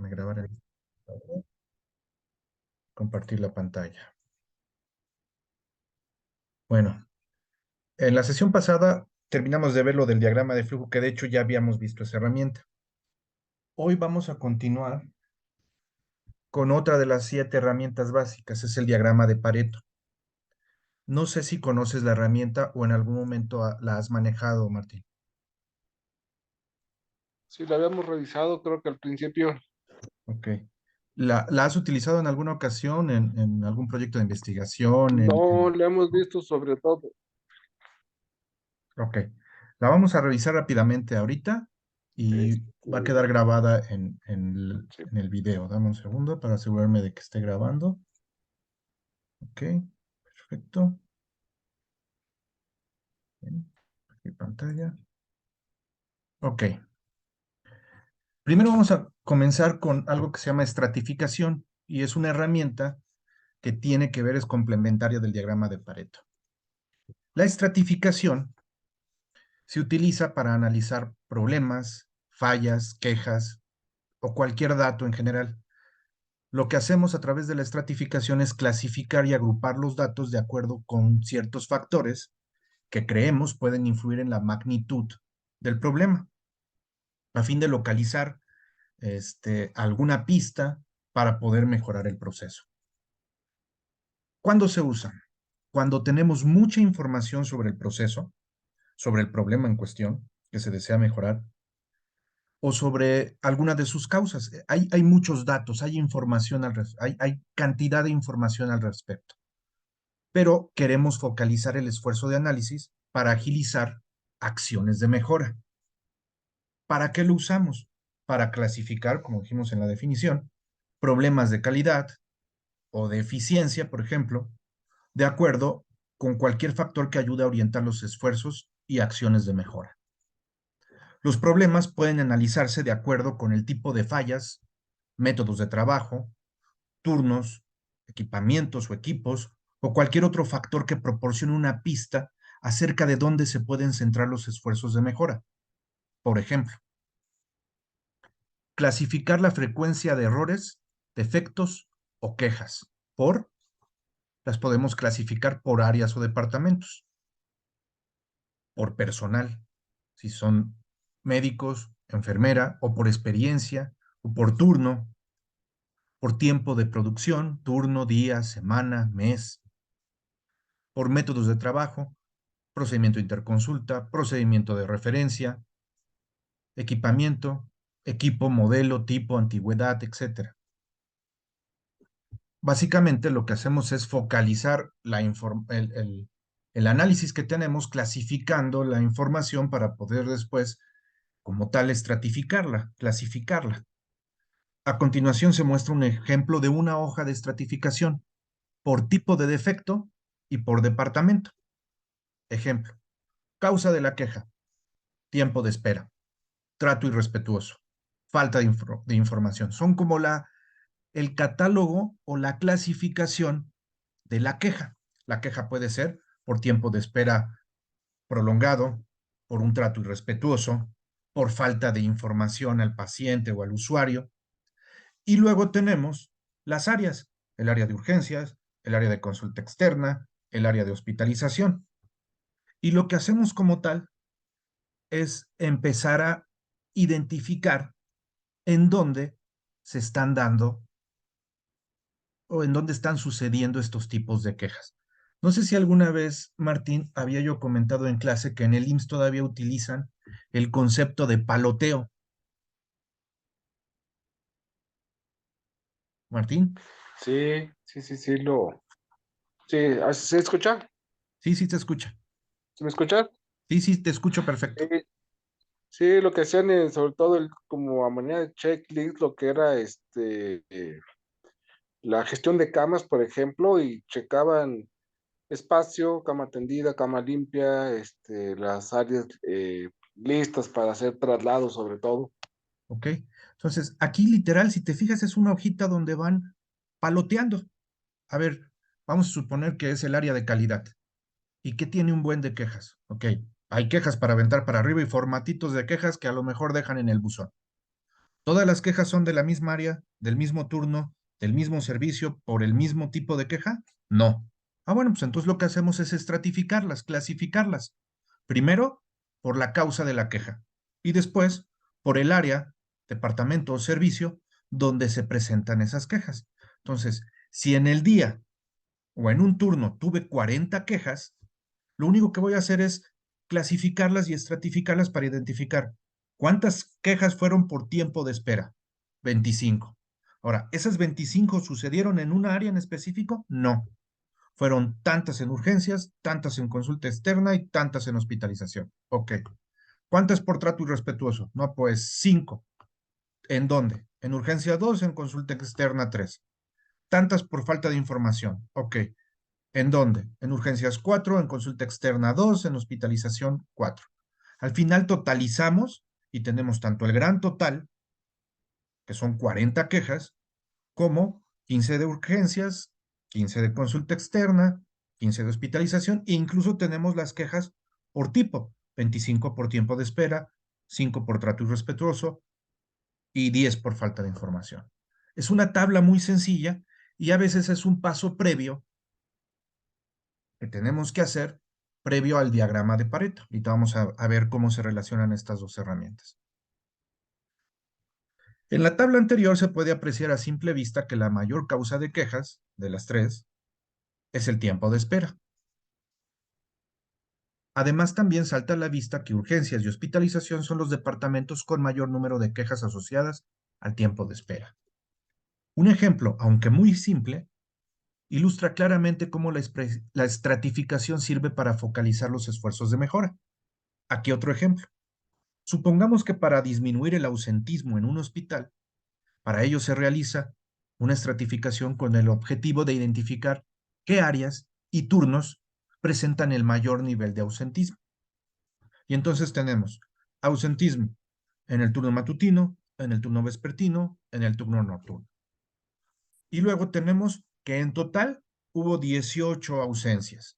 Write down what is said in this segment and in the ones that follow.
Déjame grabar compartir la pantalla. Bueno, en la sesión pasada terminamos de ver lo del diagrama de flujo, que de hecho ya habíamos visto esa herramienta. Hoy vamos a continuar con otra de las 7 herramientas básicas, es el diagrama de Pareto. No sé si conoces la herramienta o en algún momento la has manejado, Martín. Sí, lo habíamos revisado, creo que al principio. Ok. ¿La has utilizado en alguna ocasión en algún proyecto de investigación? No lo hemos visto sobre todo. Ok. La vamos a revisar rápidamente ahorita y va a quedar Este, grabada sí, en el video. Dame un segundo para asegurarme de que esté grabando. Ok, perfecto. Bien, aquí pantalla. Ok. Primero vamos a comenzar con algo que se llama estratificación y es una herramienta que tiene que ver, es complementaria del diagrama de Pareto. La estratificación se utiliza para analizar problemas, fallas, quejas o cualquier dato en general. Lo que hacemos a través de la estratificación es clasificar y agrupar los datos de acuerdo con ciertos factores que creemos pueden influir en la magnitud del problema, a fin de localizar alguna pista para poder mejorar el proceso. ¿Cuándo se usa? Cuando tenemos mucha información sobre el proceso, sobre el problema en cuestión que se desea mejorar, o sobre alguna de sus causas. Hay muchos datos, hay información hay cantidad de información al respecto, pero queremos focalizar el esfuerzo de análisis para agilizar acciones de mejora. ¿Para qué lo usamos? Para clasificar, como dijimos en la definición, problemas de calidad o de eficiencia, por ejemplo, de acuerdo con cualquier factor que ayude a orientar los esfuerzos y acciones de mejora. Los problemas pueden analizarse de acuerdo con el tipo de fallas, métodos de trabajo, turnos, equipamientos o equipos, o cualquier otro factor que proporcione una pista acerca de dónde se pueden centrar los esfuerzos de mejora. Por ejemplo, clasificar la frecuencia de errores, defectos o quejas. Las podemos clasificar por áreas o departamentos, por personal, si son médicos, enfermera, o por experiencia, o por turno, por tiempo de producción, turno, día, semana, mes, por métodos de trabajo, procedimiento de interconsulta, procedimiento de referencia, equipamiento, equipo, modelo, tipo, antigüedad, etcétera. Básicamente lo que hacemos es focalizar el análisis que tenemos, clasificando la información para poder después, como tal, estratificarla, clasificarla. A continuación se muestra un ejemplo de una hoja de estratificación por tipo de defecto y por departamento. Ejemplo, causa de la queja, tiempo de espera, trato irrespetuoso, falta de información. Son como el catálogo o la clasificación de la queja. La queja puede ser por tiempo de espera prolongado, por un trato irrespetuoso, por falta de información al paciente o al usuario. Y luego tenemos las áreas, el área de urgencias, el área de consulta externa, el área de hospitalización. Y lo que hacemos como tal es empezar a identificar en dónde se están dando o en dónde están sucediendo estos tipos de quejas. No sé si alguna vez, Martín, había yo comentado en clase que en el IMSS todavía utilizan el concepto de paloteo. Martín, sí, ¿se escucha? sí, sí te escucha. ¿Se me escucha? Sí, sí, te escucho perfecto. Sí, sí, lo que hacían, sobre todo como a manera de checklist, lo que era la gestión de camas, por ejemplo, y checaban espacio, cama tendida, cama limpia, las áreas listas para hacer traslados, sobre todo. ¿Ok? Entonces, aquí literal, si te fijas, es una hojita donde van paloteando. A ver, vamos a suponer que es el área de calidad y que tiene un buen de quejas. Ok, hay quejas para aventar para arriba y formatitos de quejas que a lo mejor dejan en el buzón. ¿Todas las quejas son de la misma área, del mismo turno, del mismo servicio, por el mismo tipo de queja? No. Ah, bueno, pues entonces lo que hacemos es estratificarlas, clasificarlas. Primero, por la causa de la queja y después por el área, departamento o servicio donde se presentan esas quejas. Entonces, si en el día o en un turno tuve 40 quejas, lo único que voy a hacer es clasificarlas y estratificarlas para identificar cuántas quejas fueron por tiempo de espera. 25. Ahora, ¿esas 25 sucedieron en una área en específico? No. Fueron tantas en urgencias, tantas en consulta externa y tantas en hospitalización. Ok. ¿Cuántas por trato irrespetuoso? No, pues 5. ¿En dónde? En urgencia 2, en consulta externa 3. Tantas por falta de información. Ok. ¿En dónde? En urgencias 4, en consulta externa 2, en hospitalización 4. Al final totalizamos y tenemos tanto el gran total, que son 40 quejas, como 15 de urgencias, 15 de consulta externa, 15 de hospitalización, e incluso tenemos las quejas por tipo, 25 por tiempo de espera, 5 por trato irrespetuoso y 10 por falta de información. Es una tabla muy sencilla y a veces es un paso previo que tenemos que hacer previo al diagrama de Pareto. Ahorita vamos a ver cómo se relacionan estas dos herramientas. En la tabla anterior se puede apreciar a simple vista que la mayor causa de quejas, de las tres, es el tiempo de espera. Además, también salta a la vista que urgencias y hospitalización son los departamentos con mayor número de quejas asociadas al tiempo de espera. Un ejemplo, aunque muy simple, ilustra claramente cómo la estratificación sirve para focalizar los esfuerzos de mejora. Aquí otro ejemplo. Supongamos que para disminuir el ausentismo en un hospital, para ello se realiza una estratificación con el objetivo de identificar qué áreas y turnos presentan el mayor nivel de ausentismo. Y entonces tenemos ausentismo en el turno matutino, en el turno vespertino, en el turno nocturno. Y luego tenemos que en total hubo 18 ausencias.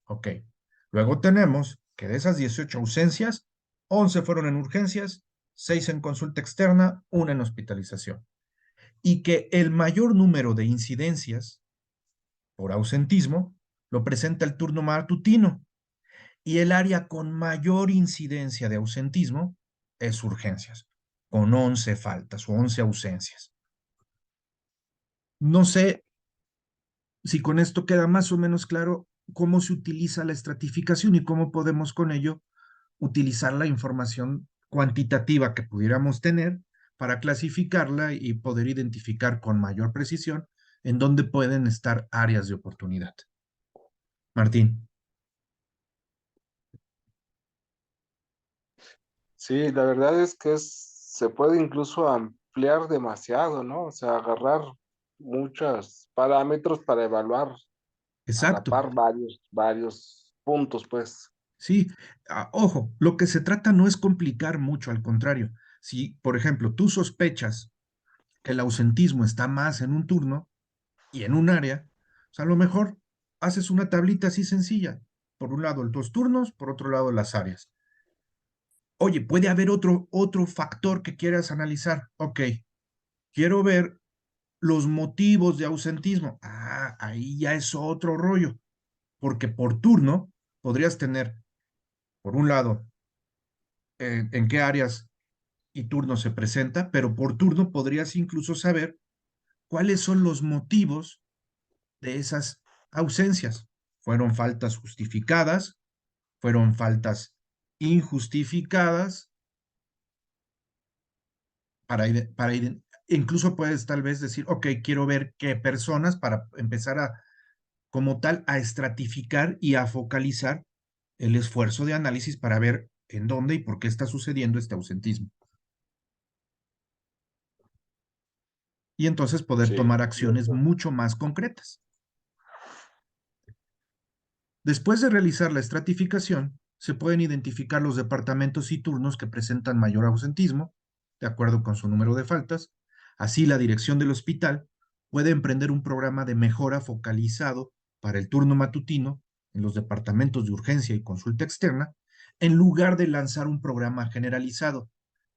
Ok. Luego tenemos que de esas 18 ausencias, 11 fueron en urgencias, 6 en consulta externa, 1 en hospitalización. Y que el mayor número de incidencias por ausentismo lo presenta el turno matutino. Y el área con mayor incidencia de ausentismo es urgencias, con 11 faltas o 11 ausencias. No sé si con esto queda más o menos claro cómo se utiliza la estratificación y cómo podemos con ello utilizar la información cuantitativa que pudiéramos tener para clasificarla y poder identificar con mayor precisión en dónde pueden estar áreas de oportunidad. Martín. Sí, la verdad es que se puede incluso ampliar demasiado, ¿no? O sea, agarrar muchos parámetros para evaluar a la Exacto. par varios puntos, pues. Sí, ojo, lo que se trata no es complicar mucho, al contrario. Si, por ejemplo, tú sospechas que el ausentismo está más en un turno y en un área, pues a lo mejor haces una tablita así sencilla. Por un lado, los turnos, por otro lado, las áreas. Oye, puede haber otro factor que quieras analizar. Ok, quiero ver los motivos de ausentismo. Ah, ahí ya es otro rollo, porque por turno podrías tener, por un lado, en qué áreas y turno se presenta, pero por turno podrías incluso saber cuáles son los motivos de esas ausencias. ¿Fueron faltas justificadas? ¿Fueron faltas injustificadas? Para incluso puedes tal vez decir, ok, quiero ver qué personas para empezar a, como tal, a estratificar y a focalizar el esfuerzo de análisis para ver en dónde y por qué está sucediendo este ausentismo. Y entonces poder Sí, tomar acciones cierto. mucho más concretas. Después de realizar la estratificación, se pueden identificar los departamentos y turnos que presentan mayor ausentismo, de acuerdo con su número de faltas. Así, la dirección del hospital puede emprender un programa de mejora focalizado para el turno matutino en los departamentos de urgencia y consulta externa, en lugar de lanzar un programa generalizado,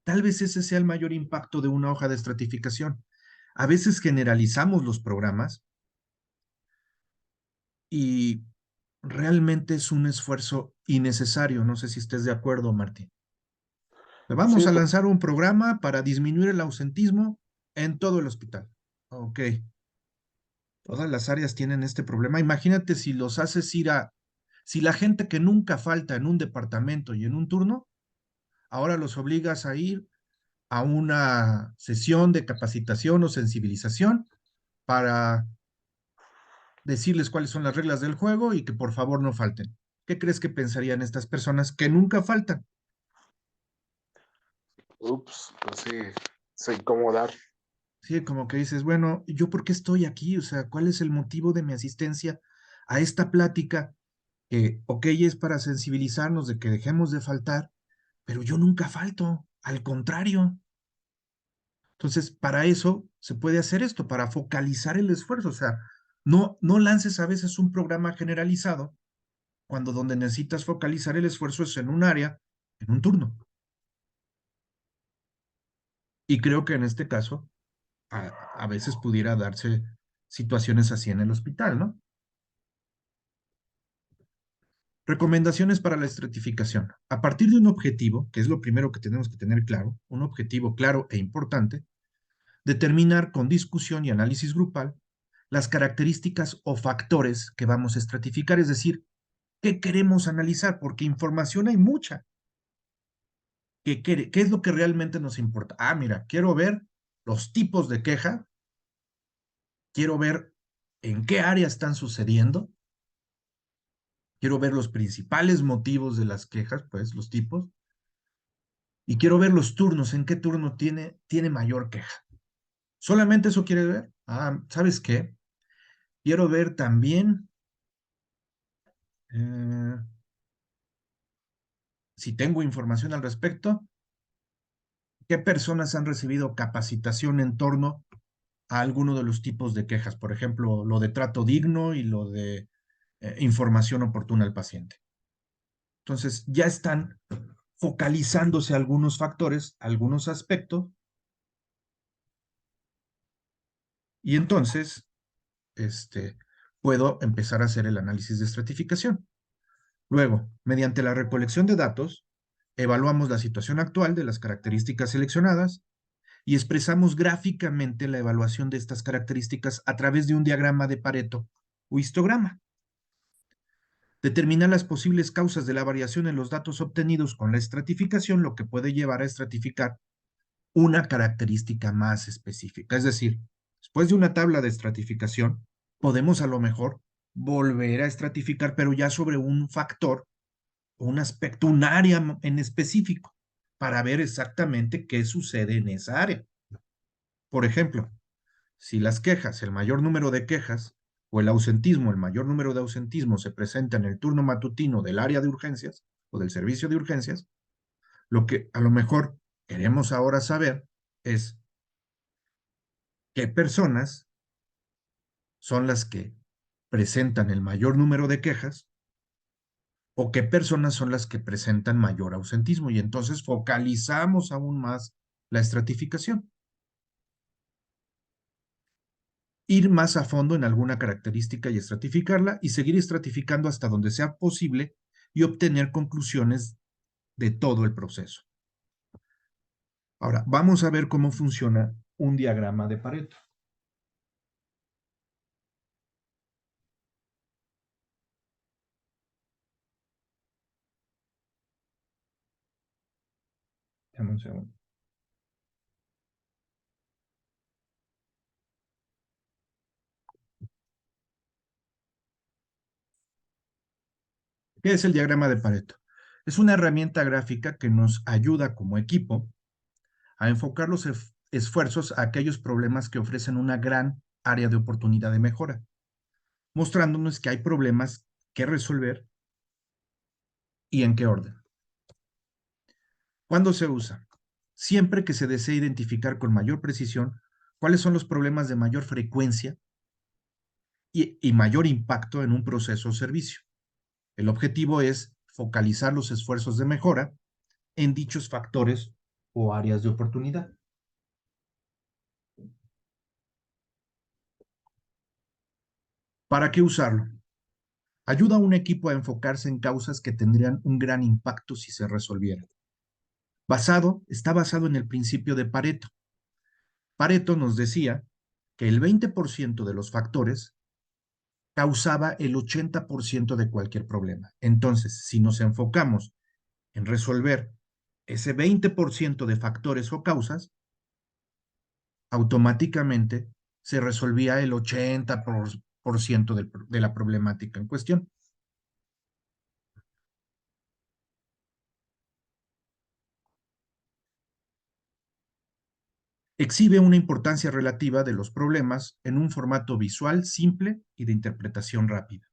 Tal vez ese sea el mayor impacto de una hoja de estratificación. A veces generalizamos los programas y realmente es un esfuerzo innecesario. No sé si estés de acuerdo, Martín. Vamos Sí, a lanzar un programa para disminuir el ausentismo en todo el hospital. Ok, todas las áreas tienen este problema. Imagínate si los haces ir si la gente que nunca falta en un departamento y en un turno, ahora los obligas a ir a una sesión de capacitación o sensibilización para decirles cuáles son las reglas del juego y que por favor no falten. ¿Qué crees que pensarían estas personas que nunca faltan? ups, pues sí, se incomodar. Sí, como que dices, bueno, ¿yo por qué estoy aquí? O sea, ¿cuál es el motivo de mi asistencia a esta plática? Que, ok, es para sensibilizarnos de que dejemos de faltar, pero yo nunca falto, al contrario. Entonces, para eso se puede hacer esto, para focalizar el esfuerzo. O sea, no lances a veces un programa generalizado cuando donde necesitas focalizar el esfuerzo es en un área, en un turno. Y creo que en este caso, a veces pudiera darse situaciones así en el hospital, ¿no? Recomendaciones para la estratificación. A partir de un objetivo, que es lo primero que tenemos que tener claro, un objetivo claro e importante, determinar con discusión y análisis grupal las características o factores que vamos a estratificar, es decir, qué queremos analizar, porque información hay mucha. ¿Qué es lo que realmente nos importa? Ah, mira, quiero ver los tipos de queja, quiero ver en qué área están sucediendo, quiero ver los principales motivos de las quejas, pues los tipos, y quiero ver los turnos, en qué turno tiene mayor queja. ¿Solamente eso quiere ver? Ah, ¿sabes qué? Quiero ver también eh, si tengo información al respecto, qué personas han recibido capacitación en torno a alguno de los tipos de quejas, por ejemplo, lo de trato digno y lo de información oportuna al paciente. Entonces, ya están focalizándose algunos factores, algunos aspectos, y entonces puedo empezar a hacer el análisis de estratificación. Luego, mediante la recolección de datos, evaluamos la situación actual de las características seleccionadas y expresamos gráficamente la evaluación de estas características a través de un diagrama de Pareto o histograma. Determinar las posibles causas de la variación en los datos obtenidos con la estratificación, lo que puede llevar a estratificar una característica más específica. Es decir, después de una tabla de estratificación, podemos a lo mejor volver a estratificar, pero ya sobre un factor, un aspecto, un área en específico, para ver exactamente qué sucede en esa área. Por ejemplo, si las quejas, el mayor número de quejas, o el ausentismo, el mayor número de ausentismo se presenta en el turno matutino del área de urgencias o del servicio de urgencias, lo que a lo mejor queremos ahora saber es qué personas son las que presentan el mayor número de quejas o qué personas son las que presentan mayor ausentismo. Y entonces focalizamos aún más la estratificación. Ir más a fondo en alguna característica y estratificarla y seguir estratificando hasta donde sea posible y obtener conclusiones de todo el proceso. Ahora, vamos a ver cómo funciona un diagrama de Pareto. Dame un segundo. ¿Qué es el diagrama de Pareto? Es una herramienta gráfica que nos ayuda como equipo a enfocar los esfuerzos a aquellos problemas que ofrecen una gran área de oportunidad de mejora, mostrándonos que hay problemas que resolver y en qué orden. ¿Cuándo se usa? Siempre que se desee identificar con mayor precisión cuáles son los problemas de mayor frecuencia y mayor impacto en un proceso o servicio. El objetivo es focalizar los esfuerzos de mejora en dichos factores o áreas de oportunidad. ¿Para qué usarlo? Ayuda a un equipo a enfocarse en causas que tendrían un gran impacto si se resolvieran. Está basado en el principio de Pareto. Pareto nos decía que el 20% de los factores causaba el 80% de cualquier problema. Entonces, si nos enfocamos en resolver ese 20% de factores o causas, automáticamente se resolvía el 80% de la problemática en cuestión. Exhibe una importancia relativa de los problemas en un formato visual simple y de interpretación rápida.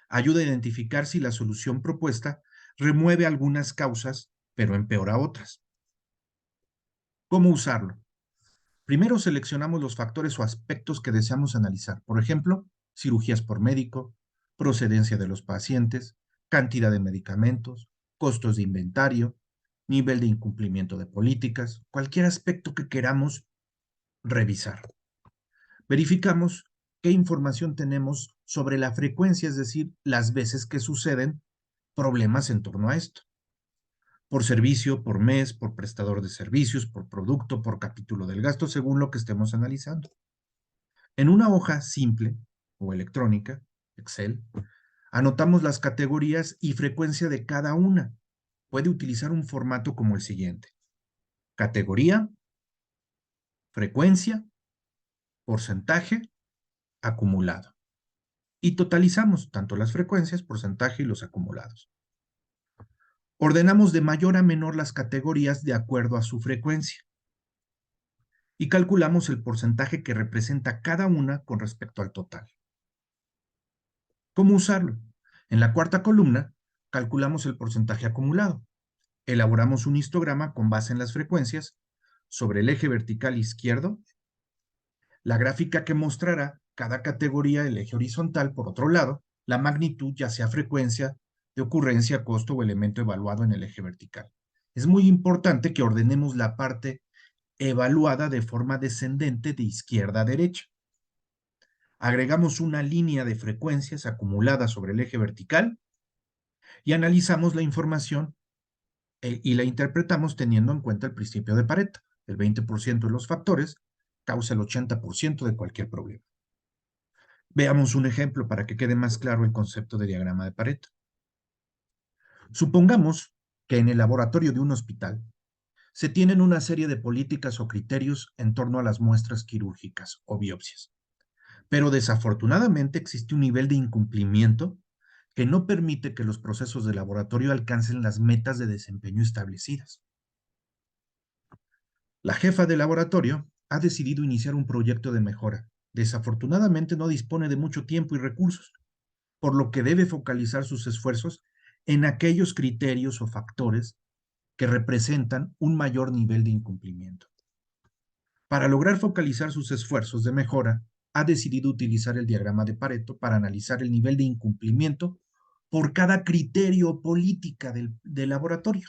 Ayuda a identificar si la solución propuesta remueve algunas causas, pero empeora otras. ¿Cómo usarlo? Primero seleccionamos los factores o aspectos que deseamos analizar. Por ejemplo, cirugías por médico, procedencia de los pacientes, cantidad de medicamentos, costos de inventario, nivel de incumplimiento de políticas, cualquier aspecto que queramos revisar. Verificamos qué información tenemos sobre la frecuencia, es decir, las veces que suceden problemas en torno a esto. Por servicio, por mes, por prestador de servicios, por producto, por capítulo del gasto, según lo que estemos analizando. En una hoja simple o electrónica, Excel, anotamos las categorías y frecuencia de cada una. Puede utilizar un formato como el siguiente: categoría, frecuencia, porcentaje, acumulado. Y totalizamos tanto las frecuencias, porcentaje y los acumulados. Ordenamos de mayor a menor las categorías de acuerdo a su frecuencia y calculamos el porcentaje que representa cada una con respecto al total. ¿Cómo usarlo? En la cuarta columna, calculamos el porcentaje acumulado. Elaboramos un histograma con base en las frecuencias sobre el eje vertical izquierdo, la gráfica que mostrará cada categoría del eje horizontal, por otro lado, la magnitud, ya sea frecuencia de ocurrencia, costo o elemento evaluado en el eje vertical. Es muy importante que ordenemos la parte evaluada de forma descendente de izquierda a derecha. Agregamos una línea de frecuencias acumulada sobre el eje vertical y analizamos la información y la interpretamos teniendo en cuenta el principio de Pareto. El 20% de los factores causa el 80% de cualquier problema. Veamos un ejemplo para que quede más claro el concepto de diagrama de Pareto. Supongamos que en el laboratorio de un hospital se tienen una serie de políticas o criterios en torno a las muestras quirúrgicas o biopsias, pero desafortunadamente existe un nivel de incumplimiento que no permite que los procesos de laboratorio alcancen las metas de desempeño establecidas. La jefa de laboratorio ha decidido iniciar un proyecto de mejora. Desafortunadamente no dispone de mucho tiempo y recursos, por lo que debe focalizar sus esfuerzos en aquellos criterios o factores que representan un mayor nivel de incumplimiento. Para lograr focalizar sus esfuerzos de mejora, ha decidido utilizar el diagrama de Pareto para analizar el nivel de incumplimiento por cada criterio o política del laboratorio.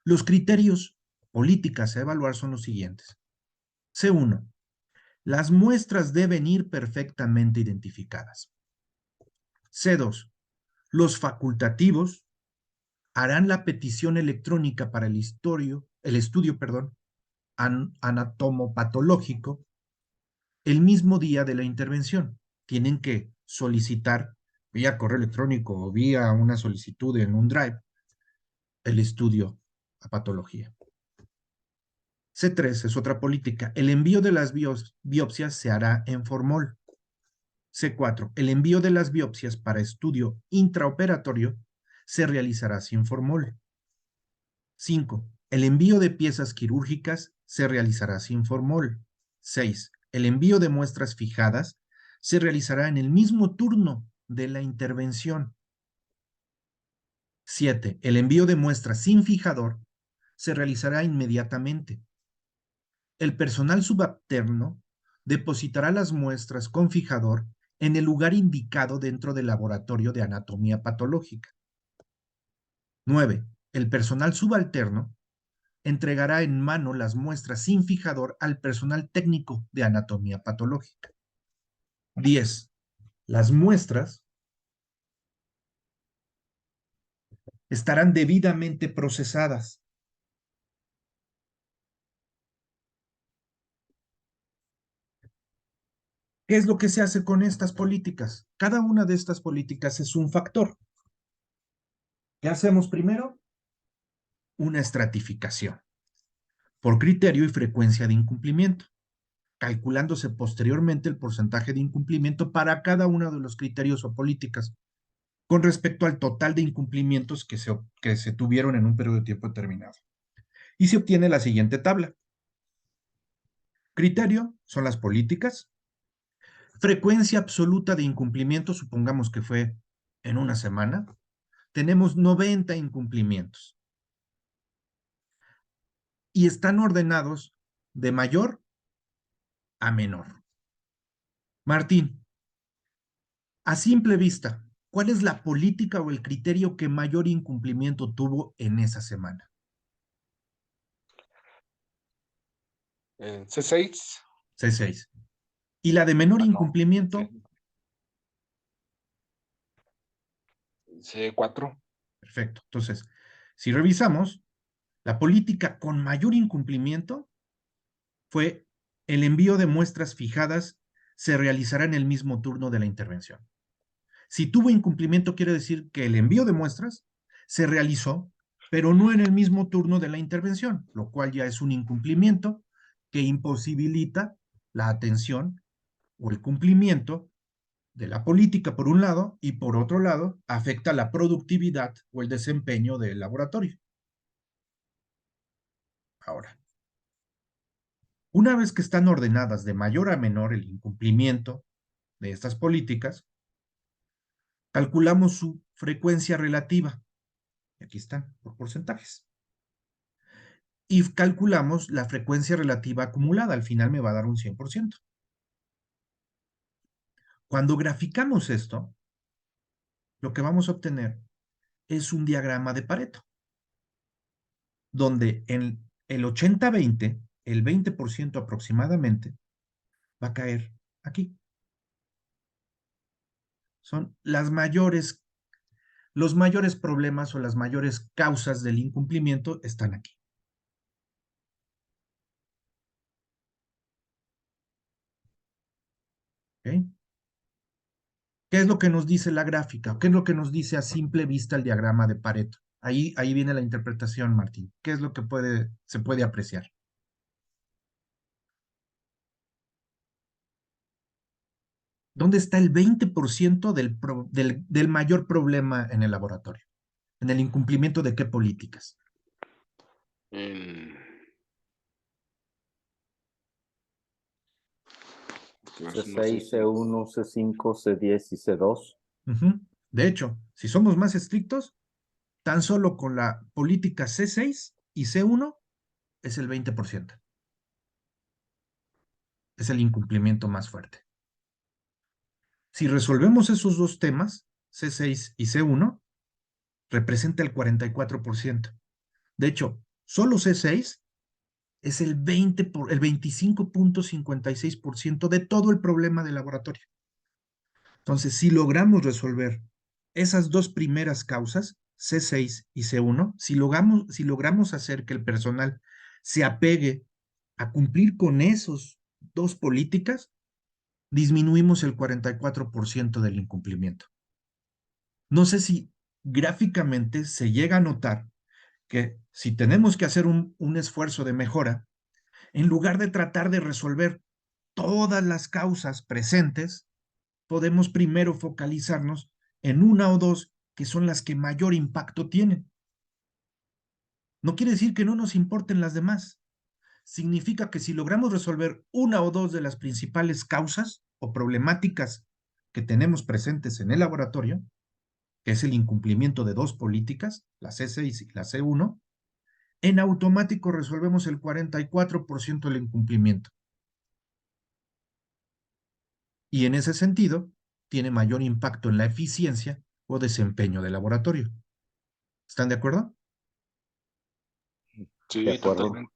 Los criterios políticas a evaluar son los siguientes. C1. Las muestras deben ir perfectamente identificadas. C2. Los facultativos harán la petición electrónica para el estudio, anatomopatológico el mismo día de la intervención. Tienen que solicitar vía correo electrónico o vía una solicitud en un drive el estudio a patología. C3 es otra política. El envío de las biopsias se hará en formol. C4. El envío de las biopsias para estudio intraoperatorio se realizará sin formol. 5. El envío de piezas quirúrgicas se realizará sin formol. 6. El envío de muestras fijadas se realizará en el mismo turno de la intervención. 7. El envío de muestras sin fijador se realizará inmediatamente. El personal subalterno depositará las muestras con fijador en el lugar indicado dentro del laboratorio de anatomía patológica. 9. El personal subalterno entregará en mano las muestras sin fijador al personal técnico de anatomía patológica. 10. Las muestras estarán debidamente procesadas. ¿Qué es lo que se hace con estas políticas? Cada una de estas políticas es un factor. ¿Qué hacemos primero? Una estratificación por criterio y frecuencia de incumplimiento, calculándose posteriormente el porcentaje de incumplimiento para cada uno de los criterios o políticas con respecto al total de incumplimientos que se tuvieron en un periodo de tiempo determinado. Y se obtiene la siguiente tabla. Criterio son las políticas. Frecuencia absoluta de incumplimiento, supongamos que fue en una semana. Tenemos 90 incumplimientos. Y están ordenados de mayor a menor. Martín, a simple vista, ¿cuál es la política o el criterio que mayor incumplimiento tuvo en esa semana? C6. C6. ¿Y la de menor Ah, no. incumplimiento? C4. Perfecto. Entonces, si revisamos, la política con mayor incumplimiento fue el envío de muestras fijadas se realizará en el mismo turno de la intervención. Si tuvo incumplimiento, quiere decir que el envío de muestras se realizó, pero no en el mismo turno de la intervención, lo cual ya es un incumplimiento que imposibilita la atención o el cumplimiento de la política por un lado y por otro lado afecta la productividad o el desempeño del laboratorio. Ahora, una vez que están ordenadas de mayor a menor el incumplimiento de estas políticas, calculamos su frecuencia relativa. Aquí están, por porcentajes. Y calculamos la frecuencia relativa acumulada. Al final me va a dar un 100%. Cuando graficamos esto, lo que vamos a obtener es un diagrama de Pareto, donde en el 80-20, el 20% aproximadamente, va a caer aquí. Son los mayores problemas o las mayores causas del incumplimiento están aquí. ¿Okay? ¿Qué es lo que nos dice la gráfica? ¿Qué es lo que nos dice a simple vista el diagrama de Pareto? Ahí viene la interpretación, Martín. ¿Qué es lo que se puede apreciar? ¿Dónde está el 20% del mayor problema en el laboratorio? ¿En el incumplimiento de qué políticas? En pues, no sé C6, si C1, C5, C10 y C2. De hecho, si somos más estrictos, tan solo con la política C6 y C1 es el 20%. Es el incumplimiento más fuerte. Si resolvemos esos dos temas, C6 y C1, representa el 44%. De hecho, solo C6 es el 25.56% de todo el problema del laboratorio. Entonces, si logramos resolver esas dos primeras causas, C6 y C1, si logramos hacer que el personal se apegue a cumplir con esos dos políticas, disminuimos el 44% del incumplimiento. No sé si gráficamente se llega a notar que si tenemos que hacer un esfuerzo de mejora, en lugar de tratar de resolver todas las causas presentes, podemos primero focalizarnos en una o dos que son las que mayor impacto tienen. No quiere decir que no nos importen las demás. Significa que si logramos resolver una o dos de las principales causas o problemáticas que tenemos presentes en el laboratorio, que es el incumplimiento de dos políticas, la C6 y la C1, en automático resolvemos el 44% del incumplimiento. Y en ese sentido, tiene mayor impacto en la eficiencia o desempeño del laboratorio. ¿Están de acuerdo? Sí, De acuerdo. totalmente.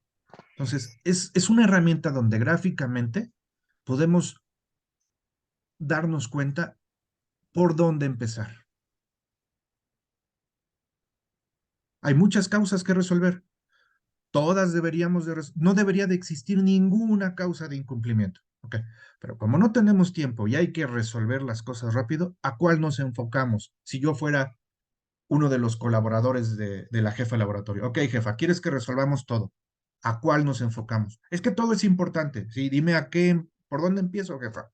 Entonces, es una herramienta donde gráficamente podemos darnos cuenta por dónde empezar. Hay muchas causas que resolver. Todas deberíamos no debería de existir ninguna causa de incumplimiento. Okay. Pero como no tenemos tiempo y hay que resolver las cosas rápido, ¿a cuál nos enfocamos? Si yo fuera uno de los colaboradores de la jefa de laboratorio. Ok, jefa, ¿quieres que resolvamos todo? ¿A cuál nos enfocamos? Es que todo es importante. Sí, dime a qué, ¿por dónde empiezo, jefa?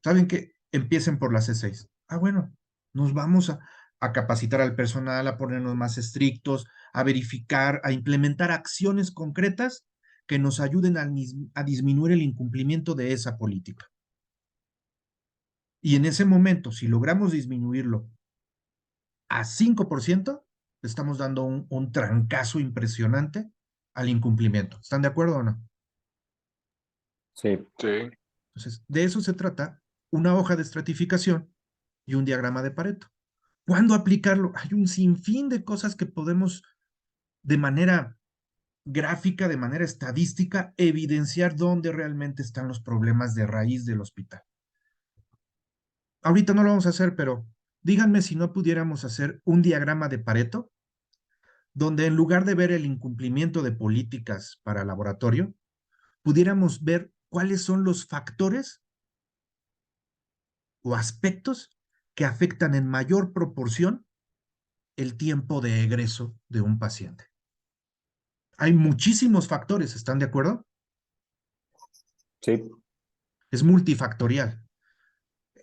¿Saben qué? Empiecen por la C6. Ah, bueno, nos vamos a capacitar al personal, a ponernos más estrictos, a verificar, a implementar acciones concretas que nos ayuden a disminuir el incumplimiento de esa política. Y en ese momento, si logramos disminuirlo a 5%, le estamos dando un trancazo impresionante al incumplimiento. ¿Están de acuerdo o no? Sí, Sí. Entonces, de eso se trata una hoja de estratificación y un diagrama de Pareto. ¿Cuándo aplicarlo? Hay un sinfín de cosas que podemos de manera gráfica, de manera estadística, evidenciar dónde realmente están los problemas de raíz del hospital. Ahorita no lo vamos a hacer, pero díganme si no pudiéramos hacer un diagrama de Pareto, donde en lugar de ver el incumplimiento de políticas para laboratorio, pudiéramos ver cuáles son los factores o aspectos que afectan en mayor proporción el tiempo de egreso de un paciente. Hay muchísimos factores, ¿están de acuerdo? sí, Es multifactorial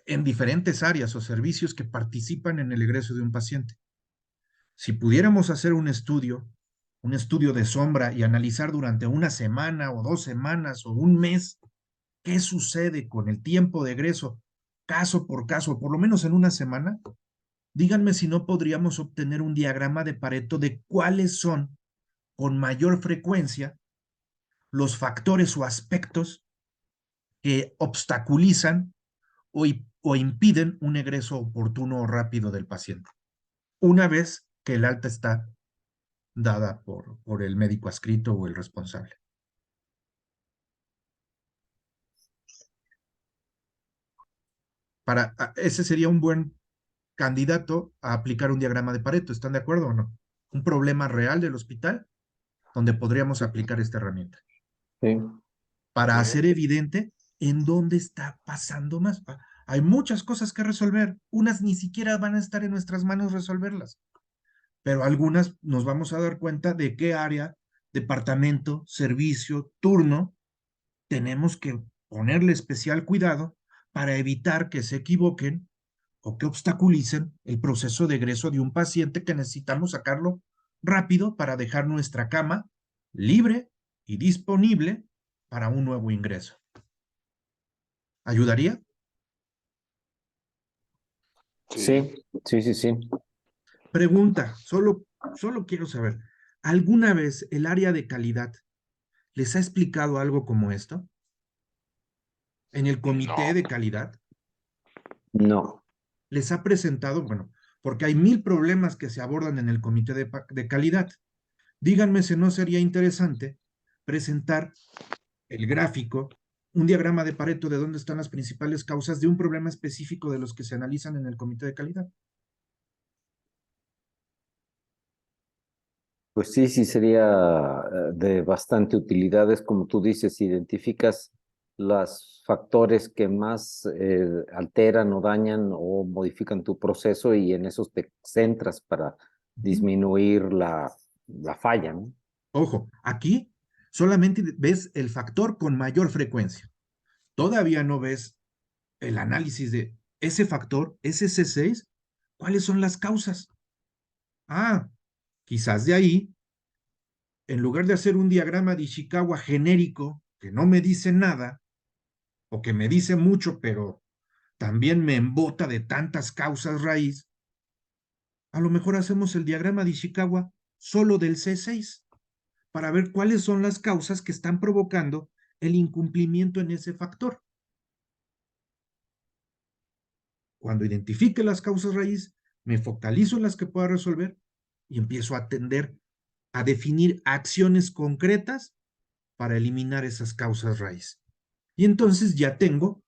en diferentes áreas o servicios que participan en el egreso de un paciente. Si pudiéramos hacer un estudio de sombra y analizar durante una semana o 2 semanas o un mes qué sucede con el tiempo de egreso, caso por caso, por lo menos en una semana, díganme si no podríamos obtener un diagrama de Pareto de cuáles son con mayor frecuencia los factores o aspectos que obstaculizan o impiden un egreso oportuno o rápido del paciente, una vez que el alta está dada por el médico adscrito o el responsable. Ese sería un buen candidato a aplicar un diagrama de Pareto. ¿Están de acuerdo o no? Un problema real del hospital donde podríamos aplicar esta herramienta sí. para Bien. hacer evidente en dónde está pasando más. Hay muchas cosas que resolver. Unas ni siquiera van a estar en nuestras manos resolverlas, pero algunas nos vamos a dar cuenta de qué área, departamento, servicio, turno, tenemos que ponerle especial cuidado para evitar que se equivoquen o que obstaculicen el proceso de egreso de un paciente que necesitamos sacarlo rápido para dejar nuestra cama libre y disponible para un nuevo ingreso. ¿Ayudaría? Sí. Sí, sí, sí, sí. Pregunta, solo quiero saber, ¿alguna vez el área de calidad les ha explicado algo como esto? ¿En el comité No. de calidad No, les ha presentado, bueno, porque hay 1000 problemas que se abordan en el comité de calidad? Díganme si no sería interesante presentar el gráfico, un diagrama de Pareto de dónde están las principales causas de un problema específico de los que se analizan en el comité de calidad. pues sí, sí sería de bastante utilidad. Es como tú dices, identificas los factores que más alteran o dañan o modifican tu proceso y en esos te centras para disminuir la falla, ¿no? Ojo, aquí solamente ves el factor con mayor frecuencia. Todavía no ves el análisis de ese factor, ese C6, cuáles son las causas. Ah, quizás de ahí, en lugar de hacer un diagrama de Ishikawa genérico que no me dice nada, o que me dice mucho, pero también me embota de tantas causas raíz, a lo mejor hacemos el diagrama de Ishikawa solo del C6 para ver cuáles son las causas que están provocando el incumplimiento en ese factor. Cuando identifique las causas raíz, me focalizo en las que pueda resolver y empiezo a atender a definir acciones concretas para eliminar esas causas raíz. Y entonces ya tengo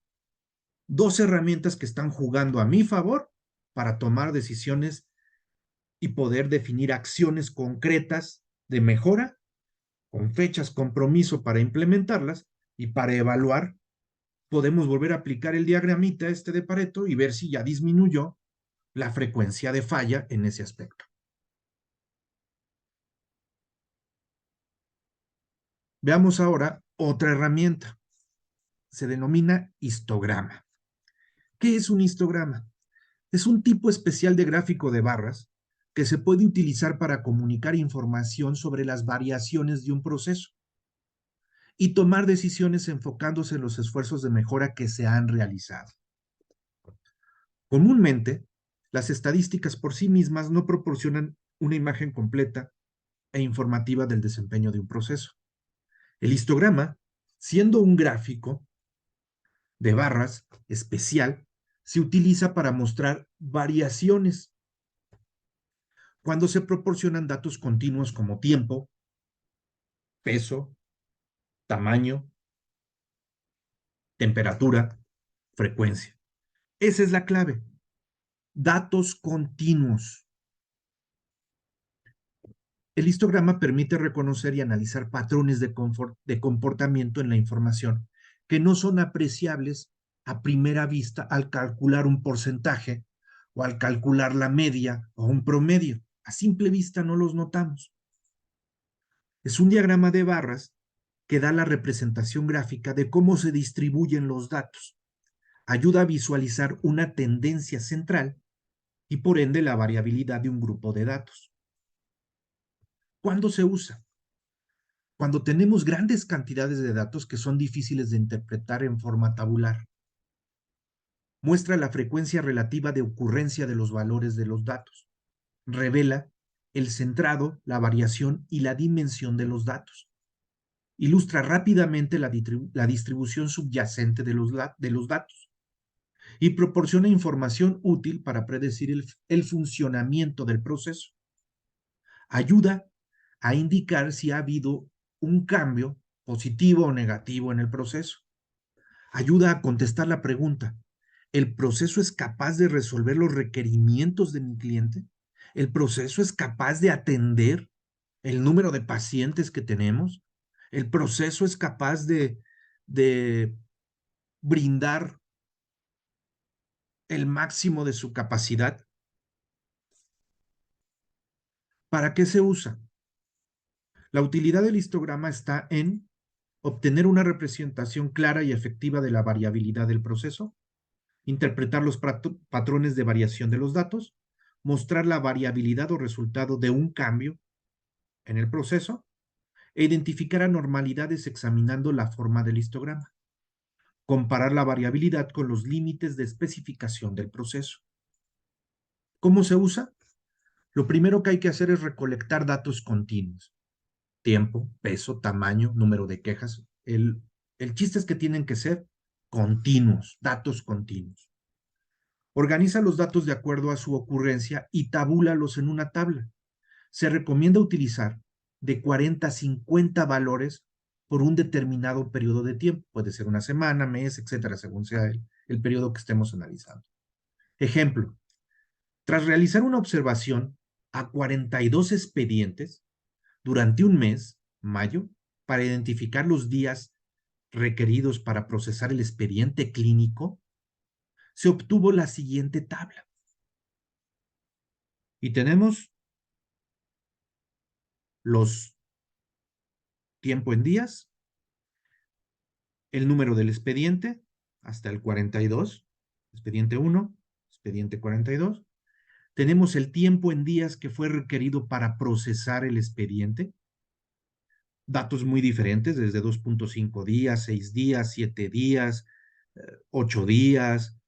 dos herramientas que están jugando a mi favor para tomar decisiones y poder definir acciones concretas de mejora con fechas compromiso para implementarlas y para evaluar. Podemos volver a aplicar el diagramita este de Pareto y ver si ya disminuyó la frecuencia de falla en ese aspecto. Veamos ahora otra herramienta. Se denomina histograma. ¿Qué es un histograma? Es un tipo especial de gráfico de barras que se puede utilizar para comunicar información sobre las variaciones de un proceso y tomar decisiones enfocándose en los esfuerzos de mejora que se han realizado. Comúnmente, las estadísticas por sí mismas no proporcionan una imagen completa e informativa del desempeño de un proceso. El histograma, siendo un gráfico de barras especial, se utiliza para mostrar variaciones cuando se proporcionan datos continuos como tiempo, peso, tamaño, temperatura, frecuencia. Esa es la clave. Datos continuos. El histograma permite reconocer y analizar patrones de comportamiento en la información que no son apreciables a primera vista al calcular un porcentaje o al calcular la media o un promedio. A simple vista no los notamos. Es un diagrama de barras que da la representación gráfica de cómo se distribuyen los datos. Ayuda a visualizar una tendencia central y por ende la variabilidad de un grupo de datos. ¿Cuándo se usa? Cuando tenemos grandes cantidades de datos que son difíciles de interpretar en forma tabular. Muestra la frecuencia relativa de ocurrencia de los valores de los datos. Revela el centrado, la variación y la dimensión de los datos. Ilustra rápidamente la distribución subyacente de los datos y proporciona información útil para predecir el funcionamiento del proceso. Ayuda a indicar si ha habido un cambio positivo o negativo en el proceso. Ayuda a contestar la pregunta, ¿el proceso es capaz de resolver los requerimientos de mi cliente? ¿El proceso es capaz de atender el número de pacientes que tenemos? ¿El proceso es capaz de brindar el máximo de su capacidad? ¿Para qué se usa? La utilidad del histograma está en obtener una representación clara y efectiva de la variabilidad del proceso, interpretar los patrones de variación de los datos, mostrar la variabilidad o resultado de un cambio en el proceso e identificar anormalidades examinando la forma del histograma, comparar la variabilidad con los límites de especificación del proceso. ¿Cómo se usa? Lo primero que hay que hacer es recolectar datos continuos. Tiempo, peso, tamaño, número de quejas. El chiste es que tienen que ser continuos, datos continuos. Organiza los datos de acuerdo a su ocurrencia y tabúlalos en una tabla. Se recomienda utilizar de 40 a 50 valores por un determinado periodo de tiempo. Puede ser una semana, mes, etcétera, según sea el periodo que estemos analizando. Ejemplo, tras realizar una observación a 42 expedientes durante un mes, mayo, para identificar los días requeridos para procesar el expediente clínico, se obtuvo la siguiente tabla. Y tenemos los tiempo en días, el número del expediente hasta el 42, expediente 1, expediente 42. Tenemos el tiempo en días que fue requerido para procesar el expediente. Datos muy diferentes, desde 2.5 días, 6 días, 7 días, 8 días,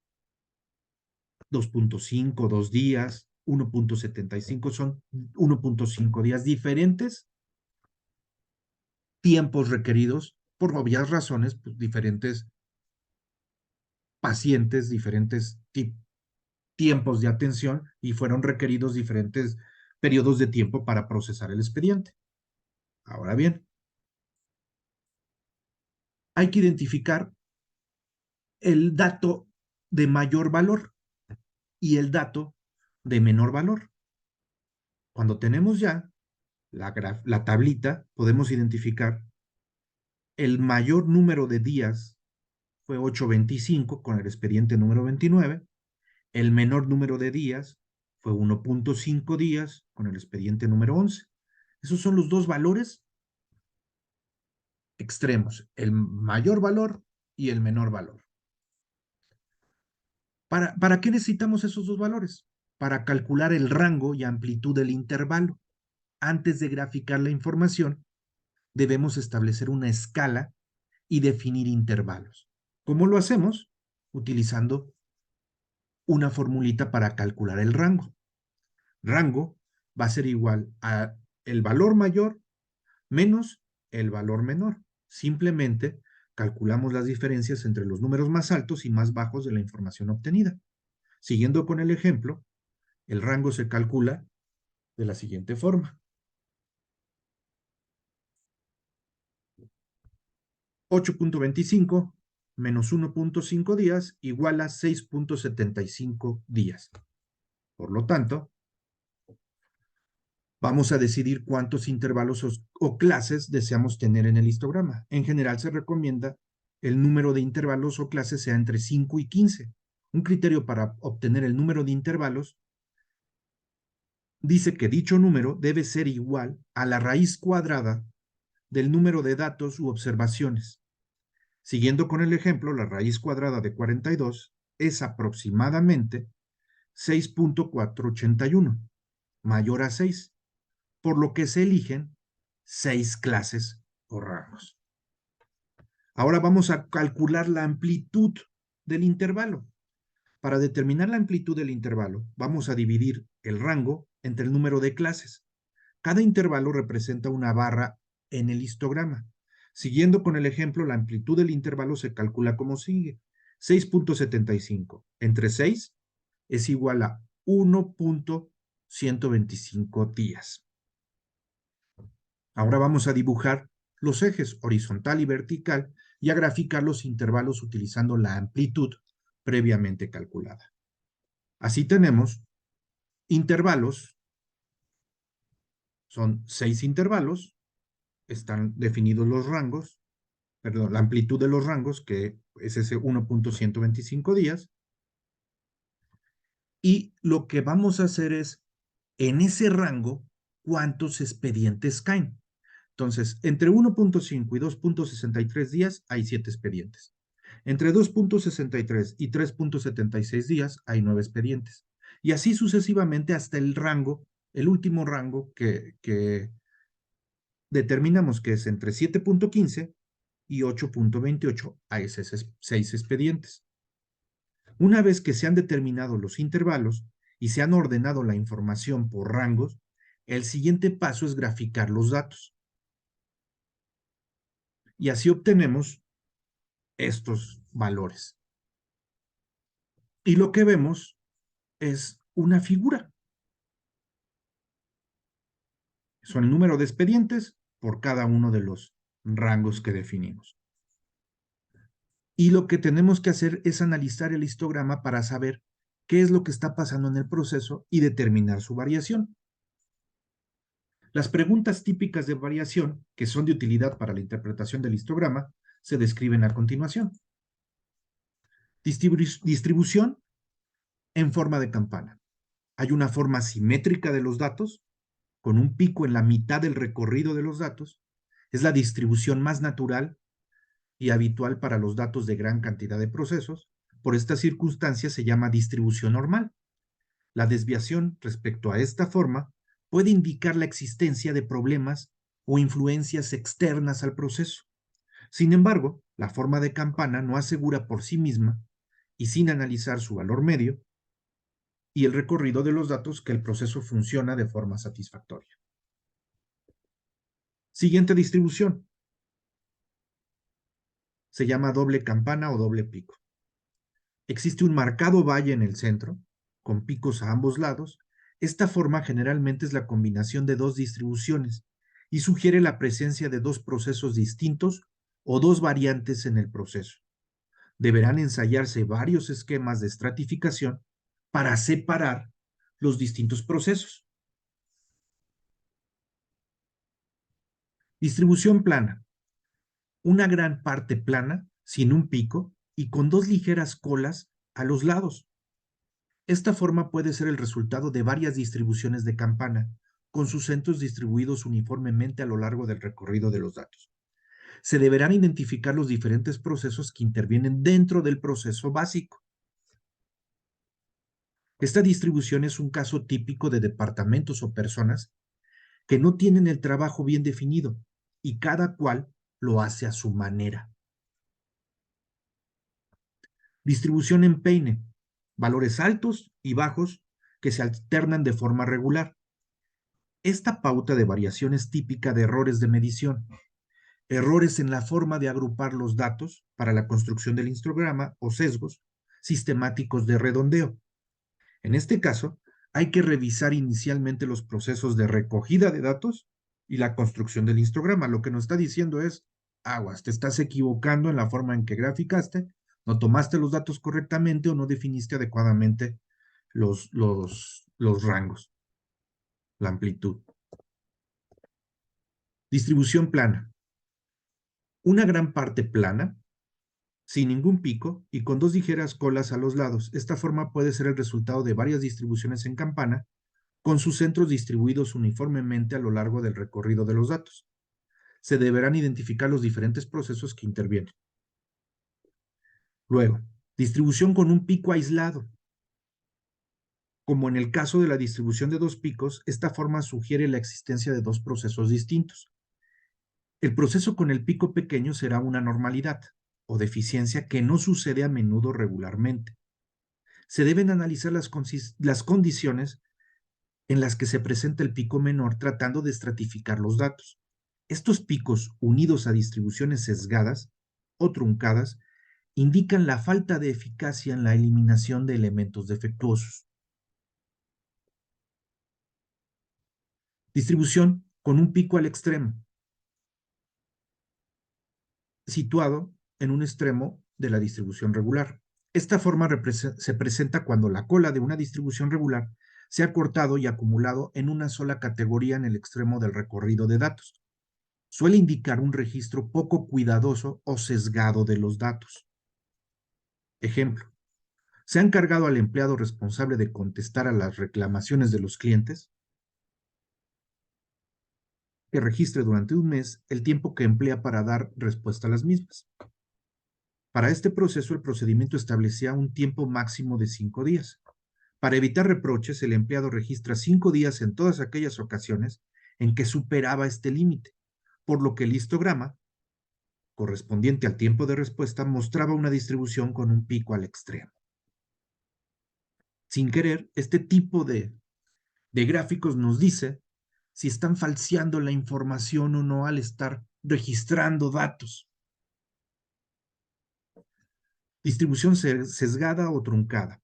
2.5, 2 días, 1.75, son 1.5 días diferentes tiempos requeridos por obvias razones, pues, diferentes pacientes, diferentes tiempos de atención y fueron requeridos diferentes periodos de tiempo para procesar el expediente. Ahora bien, hay que identificar el dato de mayor valor y el dato de menor valor. Cuando tenemos ya la tablita, podemos identificar el mayor número de días fue 8.25 con el expediente número 29. El menor número de días fue 1.5 días con el expediente número 11. Esos son los dos valores extremos, el mayor valor y el menor valor. ¿Para qué necesitamos esos dos valores? Para calcular el rango y amplitud del intervalo. Antes de graficar la información, debemos establecer una escala y definir intervalos. ¿Cómo lo hacemos? Utilizando una formulita para calcular el rango. Rango va a ser igual a el valor mayor menos el valor menor. Simplemente calculamos las diferencias entre los números más altos y más bajos de la información obtenida. Siguiendo con el ejemplo, el rango se calcula de la siguiente forma. 8.25 menos 1.5 días igual a 6.75 días. Por lo tanto, vamos a decidir cuántos intervalos o clases deseamos tener en el histograma. En general se recomienda el número de intervalos o clases sea entre 5 y 15. Un criterio para obtener el número de intervalos dice que dicho número debe ser igual a la raíz cuadrada del número de datos u observaciones. Siguiendo con el ejemplo, la raíz cuadrada de 42 es aproximadamente 6.481, mayor a 6, por lo que se eligen 6 clases o rangos. Ahora vamos a calcular la amplitud del intervalo. Para determinar la amplitud del intervalo, vamos a dividir el rango entre el número de clases. Cada intervalo representa una barra en el histograma. Siguiendo con el ejemplo, la amplitud del intervalo se calcula como sigue. 6.75 entre 6 es igual a 1.125 días. Ahora vamos a dibujar los ejes horizontal y vertical y a graficar los intervalos utilizando la amplitud previamente calculada. Así tenemos intervalos, son 6 intervalos, están definidos los rangos, perdón, la amplitud de los rangos, que es ese 1.125 días, y lo que vamos a hacer es, en ese rango, ¿cuántos expedientes caen? Entonces, entre 1.5 y 2.63 días hay 7 expedientes. Entre 2.63 y 3.76 días hay 9 expedientes. Y así sucesivamente hasta el rango, el último rango que determinamos que es entre 7.15 y 8.28 hay 6 expedientes. Una vez que se han determinado los intervalos y se han ordenado la información por rangos, el siguiente paso es graficar los datos. Y así obtenemos estos valores. Y lo que vemos es una figura. Son el número de expedientes por cada uno de los rangos que definimos. Y lo que tenemos que hacer es analizar el histograma para saber qué es lo que está pasando en el proceso y determinar su variación. Las preguntas típicas de variación, que son de utilidad para la interpretación del histograma, se describen a continuación. Distribución en forma de campana. Hay una forma simétrica de los datos, con un pico en la mitad del recorrido de los datos. Es la distribución más natural y habitual para los datos de gran cantidad de procesos. Por esta circunstancia se llama distribución normal. La desviación respecto a esta forma puede indicar la existencia de problemas o influencias externas al proceso. Sin embargo, la forma de campana no asegura por sí misma, y sin analizar su valor medio y el recorrido de los datos, que el proceso funciona de forma satisfactoria. Siguiente distribución. Se llama doble campana o doble pico. Existe un marcado valle en el centro, con picos a ambos lados. Esta forma generalmente es la combinación de dos distribuciones y sugiere la presencia de dos procesos distintos o dos variantes en el proceso. Deberán ensayarse varios esquemas de estratificación para separar los distintos procesos. Distribución plana. Una gran parte plana, sin un pico, y con dos ligeras colas a los lados. Esta forma puede ser el resultado de varias distribuciones de campana, con sus centros distribuidos uniformemente a lo largo del recorrido de los datos. Se deberán identificar los diferentes procesos que intervienen dentro del proceso básico. Esta distribución es un caso típico de departamentos o personas que no tienen el trabajo bien definido y cada cual lo hace a su manera. Distribución en peine. Valores altos y bajos que se alternan de forma regular. Esta pauta de variación es típica de errores de medición, errores en la forma de agrupar los datos para la construcción del histograma o sesgos sistemáticos de redondeo. En este caso, hay que revisar inicialmente los procesos de recogida de datos y la construcción del histograma. Lo que nos está diciendo es, aguas, te estás equivocando en la forma en que graficaste, no tomaste los datos correctamente o no definiste adecuadamente los rangos, la amplitud. Distribución plana. Una gran parte plana, sin ningún pico y con dos ligeras colas a los lados. Esta forma puede ser el resultado de varias distribuciones en campana, con sus centros distribuidos uniformemente a lo largo del recorrido de los datos. Se deberán identificar los diferentes procesos que intervienen. Luego, distribución con un pico aislado. Como en el caso de la distribución de dos picos, esta forma sugiere la existencia de dos procesos distintos. El proceso con el pico pequeño será una normalidad o deficiencia que no sucede a menudo regularmente. Se deben analizar las condiciones en las que se presenta el pico menor tratando de estratificar los datos. Estos picos, unidos a distribuciones sesgadas o truncadas, indican la falta de eficacia en la eliminación de elementos defectuosos. Distribución con un pico al extremo, situado en un extremo de la distribución regular. Esta forma se presenta cuando la cola de una distribución regular se ha cortado y acumulado en una sola categoría en el extremo del recorrido de datos. Suele indicar un registro poco cuidadoso o sesgado de los datos. Ejemplo, se ha encargado al empleado responsable de contestar a las reclamaciones de los clientes que registre durante un mes el tiempo que emplea para dar respuesta a las mismas. Para este proceso, el procedimiento establecía un tiempo máximo de 5 días. Para evitar reproches, el empleado registra 5 días en todas aquellas ocasiones en que superaba este límite, por lo que el histograma, correspondiente al tiempo de respuesta, mostraba una distribución con un pico al extremo. Sin querer, este tipo de gráficos nos dice si están falseando la información o no al estar registrando datos. Distribución sesgada o truncada.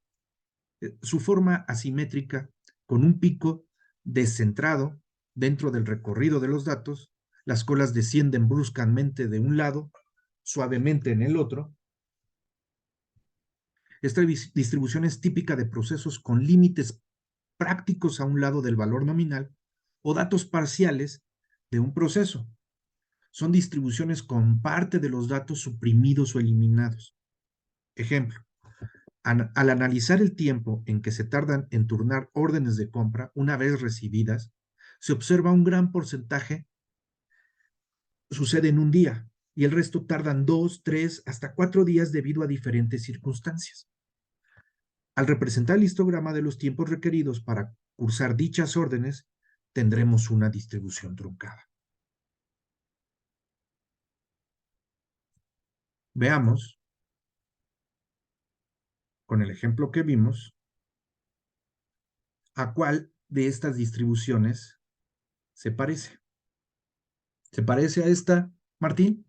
Su forma asimétrica, con un pico descentrado dentro del recorrido de los datos, las colas descienden bruscamente de un lado, suavemente en el otro. Esta distribución es típica de procesos con límites prácticos a un lado del valor nominal o datos parciales de un proceso. Son distribuciones con parte de los datos suprimidos o eliminados. Ejemplo, al analizar el tiempo en que se tardan en turnar órdenes de compra una vez recibidas, se observa un gran porcentaje sucede en un día y el resto tardan 2, 3, hasta 4 días debido a diferentes circunstancias. Al representar el histograma de los tiempos requeridos para cursar dichas órdenes, tendremos una distribución truncada. Veamos, con el ejemplo que vimos, a cuál de estas distribuciones se parece. ¿Se parece a esta, Martín?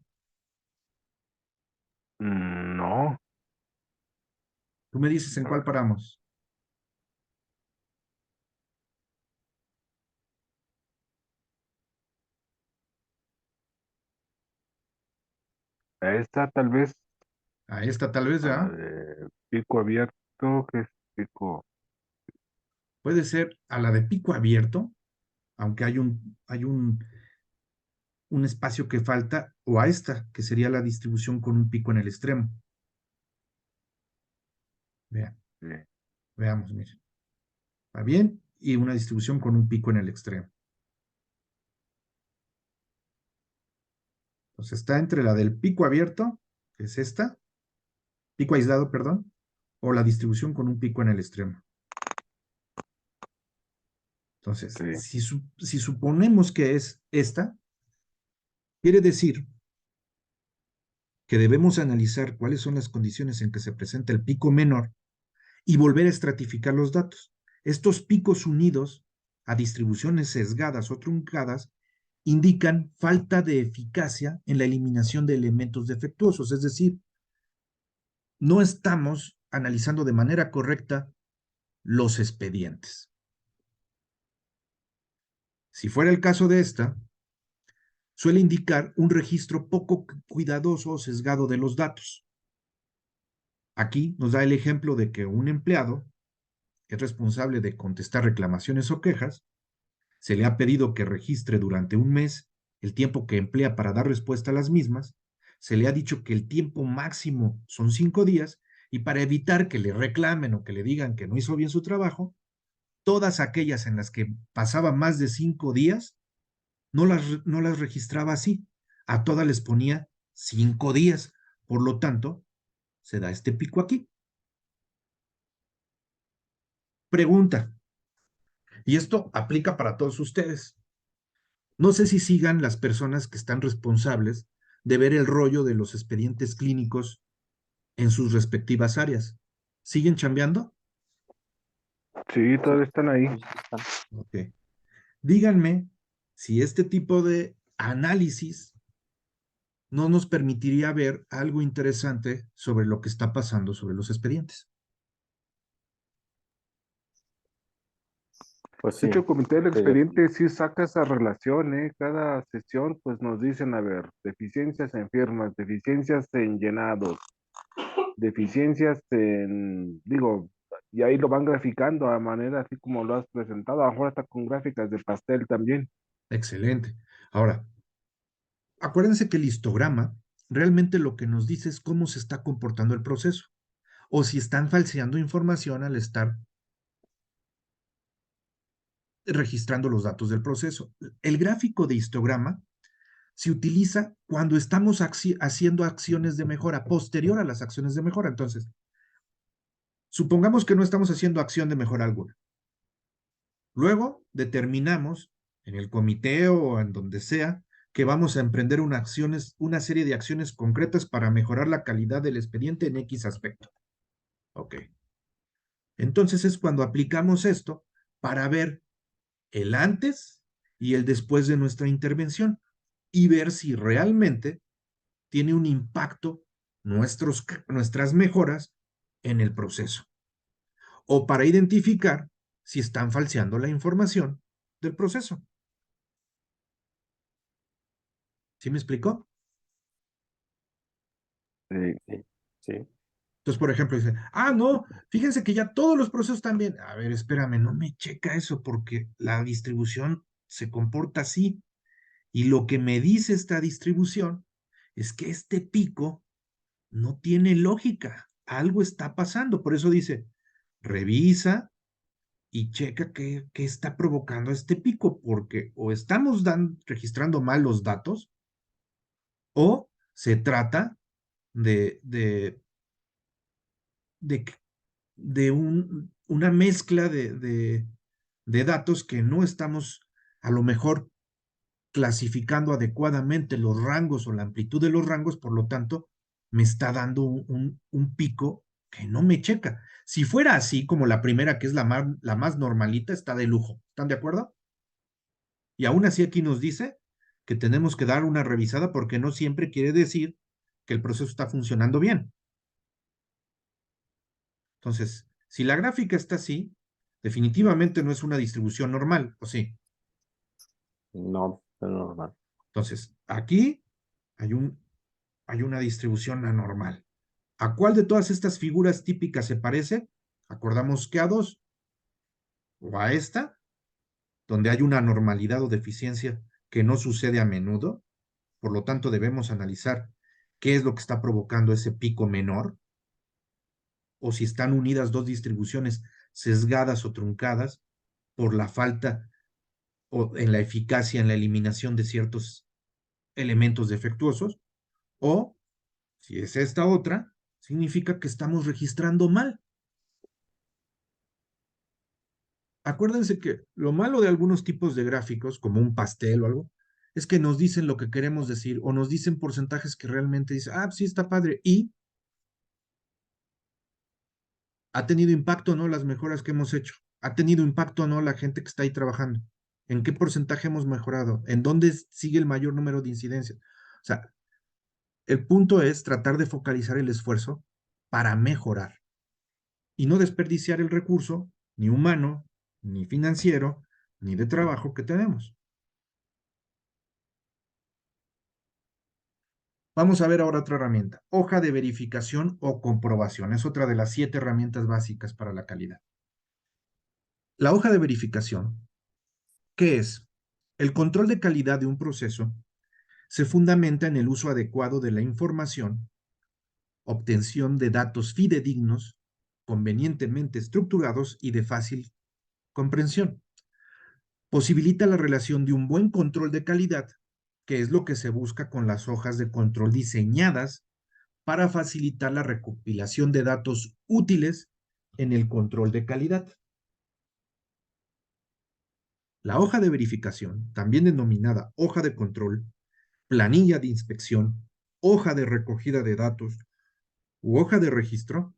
No. Tú me dices en cuál paramos. esta tal vez, A esta tal vez, a la ¿verdad? de pico abierto, que es pico. Puede ser a la de pico abierto, aunque hay un espacio que falta, o a esta, que sería la distribución con un pico en el extremo. Vean, Sí, veamos, miren. ¿Va bien? Y una distribución con un pico en el extremo. Entonces está entre la del pico abierto, que es esta, pico aislado, perdón, o la distribución con un pico en el extremo. Entonces, sí, si suponemos que es esta, quiere decir que debemos analizar cuáles son las condiciones en que se presenta el pico menor y volver a estratificar los datos. Estos picos unidos a distribuciones sesgadas o truncadas indican falta de eficacia en la eliminación de elementos defectuosos, es decir, no estamos analizando de manera correcta los expedientes. Si fuera el caso de esta, suele indicar un registro poco cuidadoso o sesgado de los datos. Aquí nos da el ejemplo de que un empleado es responsable de contestar reclamaciones o quejas, se le ha pedido que registre durante un mes el tiempo que emplea para dar respuesta a las mismas, se le ha dicho que el tiempo máximo son 5 días y para evitar que le reclamen o que le digan que no hizo bien su trabajo, todas aquellas en las que pasaba más de 5 días, no las registraba así, a todas les ponía 5 días, por lo tanto, se da este pico aquí. Pregunta, y esto aplica para todos ustedes. No sé si sigan las personas que están responsables de ver el rollo de los expedientes clínicos en sus respectivas áreas. ¿Siguen chambeando? sí, todavía están ahí. Ok. Díganme si este tipo de análisis no nos permitiría ver algo interesante sobre lo que está pasando sobre los expedientes. Pues De sí, hecho, el comité del estoy de acuerdo. expediente sí saca esa relación, ¿eh? Cada sesión, pues nos dicen, a ver, deficiencias en firmas, deficiencias en llenados, deficiencias en, digo, y ahí lo van graficando a manera así como lo has presentado, a lo mejor hasta con gráficas de pastel también. Excelente. Ahora, acuérdense que el histograma realmente lo que nos dice es cómo se está comportando el proceso o si están falseando información al estar registrando los datos del proceso. El gráfico de histograma se utiliza cuando estamos haciendo acciones de mejora, posterior a las acciones de mejora. Entonces, supongamos que no estamos haciendo acción de mejora alguna. Luego determinamos en el comité o en donde sea que vamos a emprender una serie de acciones concretas para mejorar la calidad del expediente en X aspecto. Ok. Entonces es cuando aplicamos esto para ver el antes y el después de nuestra intervención y ver si realmente tiene un impacto nuestras mejoras en el proceso. O para identificar si están falseando la información del proceso. ¿Sí me explicó? Sí, Sí, sí. Entonces, por ejemplo, dice, no, fíjense que ya todos los procesos están bien. A ver, espérame, no me checa eso porque la distribución se comporta así. Y lo que me dice esta distribución es que este pico no tiene lógica. Algo está pasando. Por eso dice, revisa y checa qué está provocando este pico, porque o estamos registrando mal los datos o se trata de, de, de, una mezcla de datos que no estamos a lo mejor clasificando adecuadamente los rangos o la amplitud de los rangos, por lo tanto, me está dando un pico que no me checa. Si fuera así, como la primera, que es la más normalita, está de lujo. ¿Están de acuerdo? Y aún así aquí nos dice que tenemos que dar una revisada porque no siempre quiere decir que el proceso está funcionando bien. Entonces, si la gráfica está así, definitivamente no es una distribución normal, ¿o sí? No, es normal. Entonces, aquí hay hay una distribución anormal. ¿A cuál de todas estas figuras típicas se parece? Acordamos que a dos, o a esta, donde hay una anormalidad o deficiencia que no sucede a menudo. Por lo tanto, debemos analizar qué es lo que está provocando ese pico menor, o si están unidas dos distribuciones sesgadas o truncadas por la falta o en la eficacia en la eliminación de ciertos elementos defectuosos, o si es esta otra, significa que estamos registrando mal. Acuérdense que lo malo de algunos tipos de gráficos, como un pastel o algo, es que nos dicen lo que queremos decir o nos dicen porcentajes que realmente dicen, ah, sí está padre, y ha tenido impacto o no las mejoras que hemos hecho, ha tenido impacto o no la gente que está ahí trabajando, en qué porcentaje hemos mejorado, en dónde sigue el mayor número de incidencias. O sea, el punto es tratar de focalizar el esfuerzo para mejorar y no desperdiciar el recurso, ni humano, ni financiero, ni de trabajo que tenemos. Vamos a ver ahora otra herramienta, hoja de verificación o comprobación. Es otra de las 7 herramientas básicas para la calidad. La hoja de verificación, ¿qué es? El control de calidad de un proceso se fundamenta en el uso adecuado de la información, obtención de datos fidedignos, convenientemente estructurados y de fácil comprensión. Posibilita la relación de un buen control de calidad, que es lo que se busca con las hojas de control diseñadas para facilitar la recopilación de datos útiles en el control de calidad. La hoja de verificación, también denominada hoja de control, planilla de inspección, hoja de recogida de datos u hoja de registro,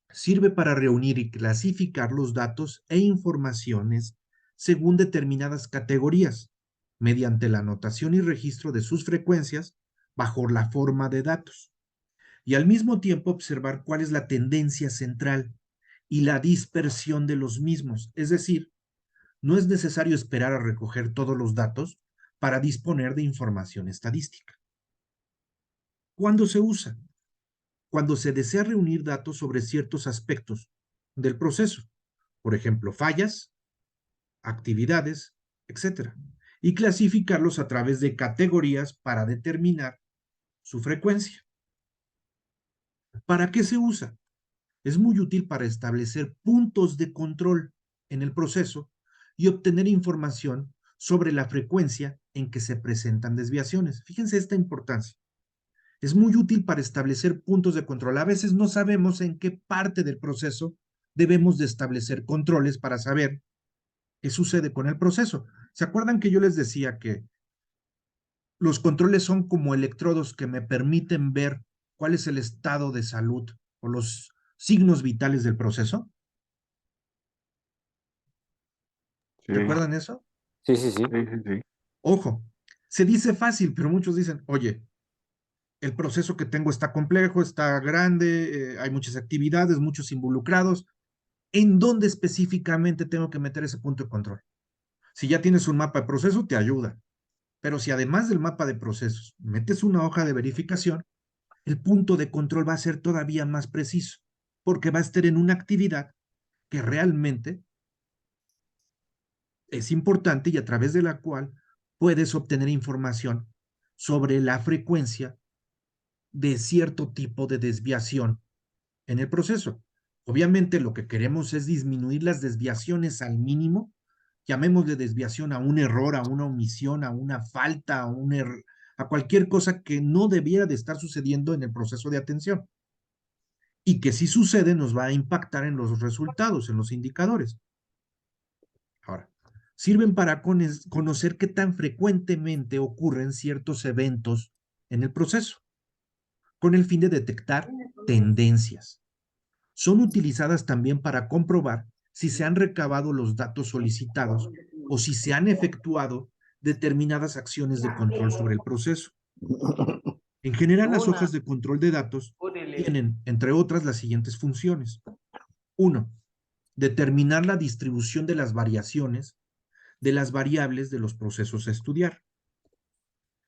sirve para reunir y clasificar los datos e informaciones según determinadas categorías, mediante la anotación y registro de sus frecuencias bajo la forma de datos, y al mismo tiempo observar cuál es la tendencia central y la dispersión de los mismos. Es decir, no es necesario esperar a recoger todos los datos para disponer de información estadística. ¿Cuándo se usa? Cuando se desea reunir datos sobre ciertos aspectos del proceso, por ejemplo, fallas, actividades, etcétera, y clasificarlos a través de categorías para determinar su frecuencia. ¿Para qué se usa? Es muy útil para establecer puntos de control en el proceso y obtener información sobre la frecuencia en que se presentan desviaciones. Fíjense esta importancia. Es muy útil para establecer puntos de control. A veces no sabemos en qué parte del proceso debemos de establecer controles para saber qué sucede con el proceso. ¿Se acuerdan que yo les decía que los controles son como electrodos que me permiten ver cuál es el estado de salud o los signos vitales del proceso? Sí, ¿Recuerdan eso? Sí, sí, sí. sí, sí, sí. Ojo, se dice fácil, pero muchos dicen, oye, el proceso que tengo está complejo, está grande, hay muchas actividades, muchos involucrados. ¿En dónde específicamente tengo que meter ese punto de control? Si ya tienes un mapa de proceso, te ayuda. Pero si además del mapa de procesos metes una hoja de verificación, el punto de control va a ser todavía más preciso, porque va a estar en una actividad que realmente es importante y a través de la cual puedes obtener información sobre la frecuencia de cierto tipo de desviación en el proceso. Obviamente lo que queremos es disminuir las desviaciones al mínimo, llamémosle desviación a un error, a una omisión, a una falta, a cualquier cosa que no debiera de estar sucediendo en el proceso de atención y que si sucede nos va a impactar en los resultados, en los indicadores. Ahora, sirven para conocer qué tan frecuentemente ocurren ciertos eventos en el proceso, con el fin de detectar tendencias. Son utilizadas también para comprobar si se han recabado los datos solicitados o si se han efectuado determinadas acciones de control sobre el proceso. En general, las hojas de control de datos tienen, entre otras, las siguientes funciones. 1. Determinar la distribución de las variaciones de las variables de los procesos a estudiar.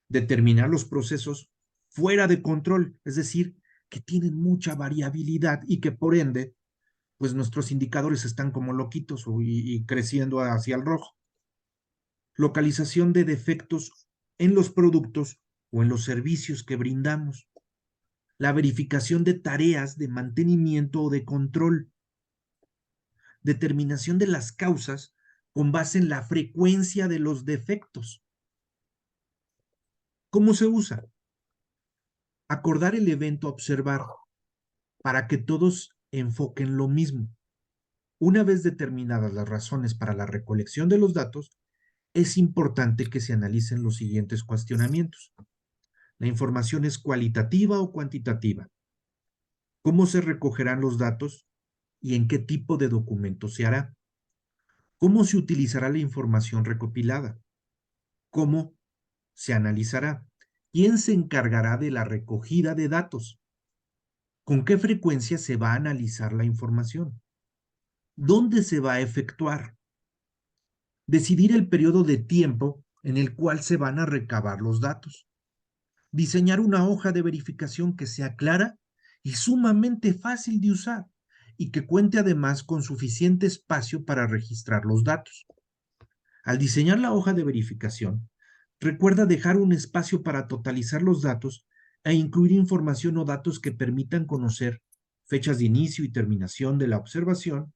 Determinar los procesos fuera de control, es decir, que tienen mucha variabilidad y que por ende, pues nuestros indicadores están como loquitos y creciendo hacia el rojo. Localización de defectos en los productos o en los servicios que brindamos. La verificación de tareas de mantenimiento o de control. Determinación de las causas con base en la frecuencia de los defectos. ¿Cómo se usa? Acordar el evento a observar para que todos enfoquen lo mismo. Una vez determinadas las razones para la recolección de los datos, es importante que se analicen los siguientes cuestionamientos. ¿La información es cualitativa o cuantitativa? ¿Cómo se recogerán los datos y en qué tipo de documento se hará? ¿Cómo se utilizará la información recopilada? ¿Cómo se analizará? ¿Quién se encargará de la recogida de datos? ¿Con qué frecuencia se va a analizar la información? ¿Dónde se va a efectuar? Decidir el periodo de tiempo en el cual se van a recabar los datos. Diseñar una hoja de verificación que sea clara y sumamente fácil de usar y que cuente además con suficiente espacio para registrar los datos. Al diseñar la hoja de verificación, recuerda dejar un espacio para totalizar los datos e incluir información o datos que permitan conocer fechas de inicio y terminación de la observación,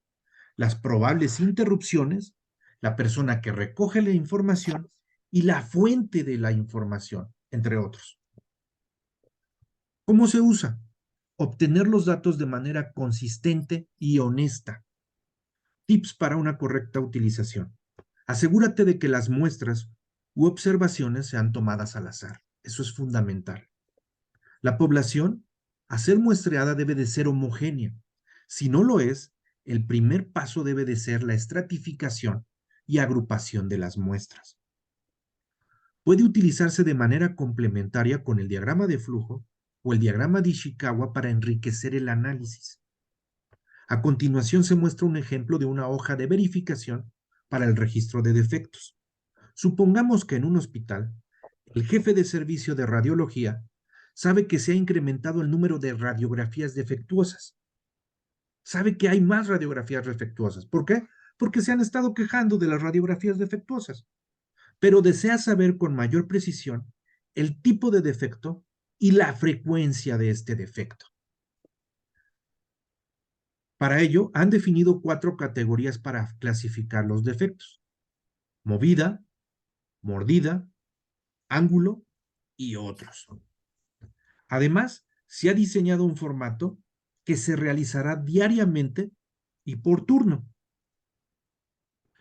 las probables interrupciones, la persona que recoge la información y la fuente de la información, entre otros. ¿Cómo se usa? Obtener los datos de manera consistente y honesta. Tips para una correcta utilización. Asegúrate de que las muestras u observaciones sean tomadas al azar. Eso es fundamental. La población, a ser muestreada, debe de ser homogénea. Si no lo es, el primer paso debe de ser la estratificación y agrupación de las muestras. Puede utilizarse de manera complementaria con el diagrama de flujo o el diagrama de Ishikawa para enriquecer el análisis. A continuación se muestra un ejemplo de una hoja de verificación para el registro de defectos. Supongamos que en un hospital, el jefe de servicio de radiología sabe que se ha incrementado el número de radiografías defectuosas. Sabe que hay más radiografías defectuosas. ¿Por qué? Porque se han estado quejando de las radiografías defectuosas. Pero desea saber con mayor precisión el tipo de defecto y la frecuencia de este defecto. Para ello, han definido 4 categorías para clasificar los defectos: movida, mordida, ángulo y otros. Además, se ha diseñado un formato que se realizará diariamente y por turno.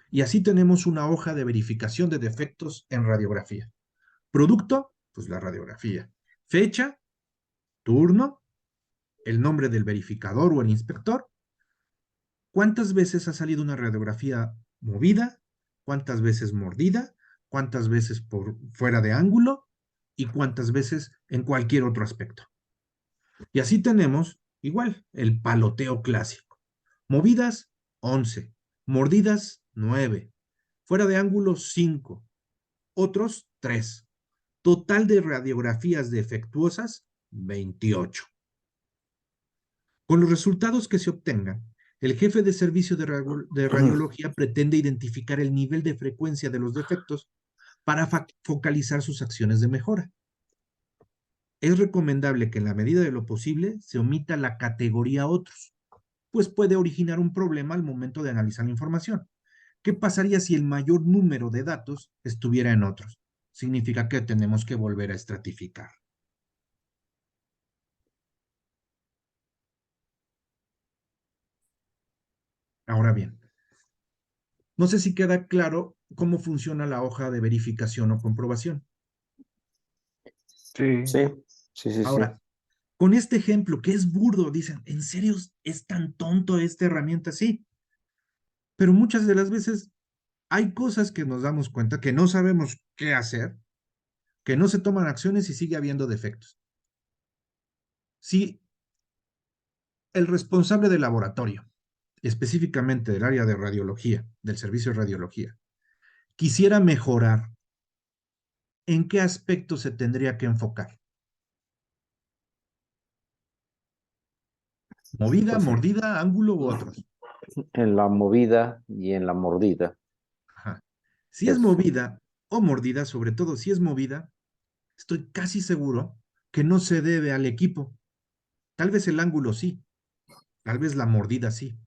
Y así tenemos una hoja de verificación de defectos en radiografía. Producto, pues la radiografía. Fecha, turno, el nombre del verificador o el inspector. ¿Cuántas veces ha salido una radiografía movida? ¿Cuántas veces mordida? ¿Cuántas veces por fuera de ángulo? ¿Y cuántas veces en cualquier otro aspecto? Y así tenemos, igual, el paloteo clásico. Movidas, 11. Mordidas, 9. Fuera de ángulo, 5. Otros, 3. Total de radiografías defectuosas, 28. Con los resultados que se obtengan, el jefe de servicio de radiología pretende identificar el nivel de frecuencia de los defectos para focalizar sus acciones de mejora. Es recomendable que en la medida de lo posible se omita la categoría otros, pues puede originar un problema al momento de analizar la información. ¿Qué pasaría si el mayor número de datos estuviera en otros? Significa que tenemos que volver a estratificar. Ahora bien, no sé si queda claro cómo funciona la hoja de verificación o comprobación. Sí. Sí. Ahora, con este ejemplo que es burdo, dicen, ¿en serio es tan tonto esta herramienta? Sí, pero muchas de las veces hay cosas que nos damos cuenta que no sabemos qué hacer, que no se toman acciones y sigue habiendo defectos. Si el responsable del laboratorio, específicamente del área de radiología, del servicio de radiología, quisiera mejorar, ¿en qué aspecto se tendría que enfocar? Movida, Pues mordida, ángulo u otros. en la movida y en la mordida. Ajá. Si es Es, movida o mordida, sobre todo si es movida, estoy casi seguro que no se debe al equipo. Tal vez el ángulo sí, tal vez la mordida sí,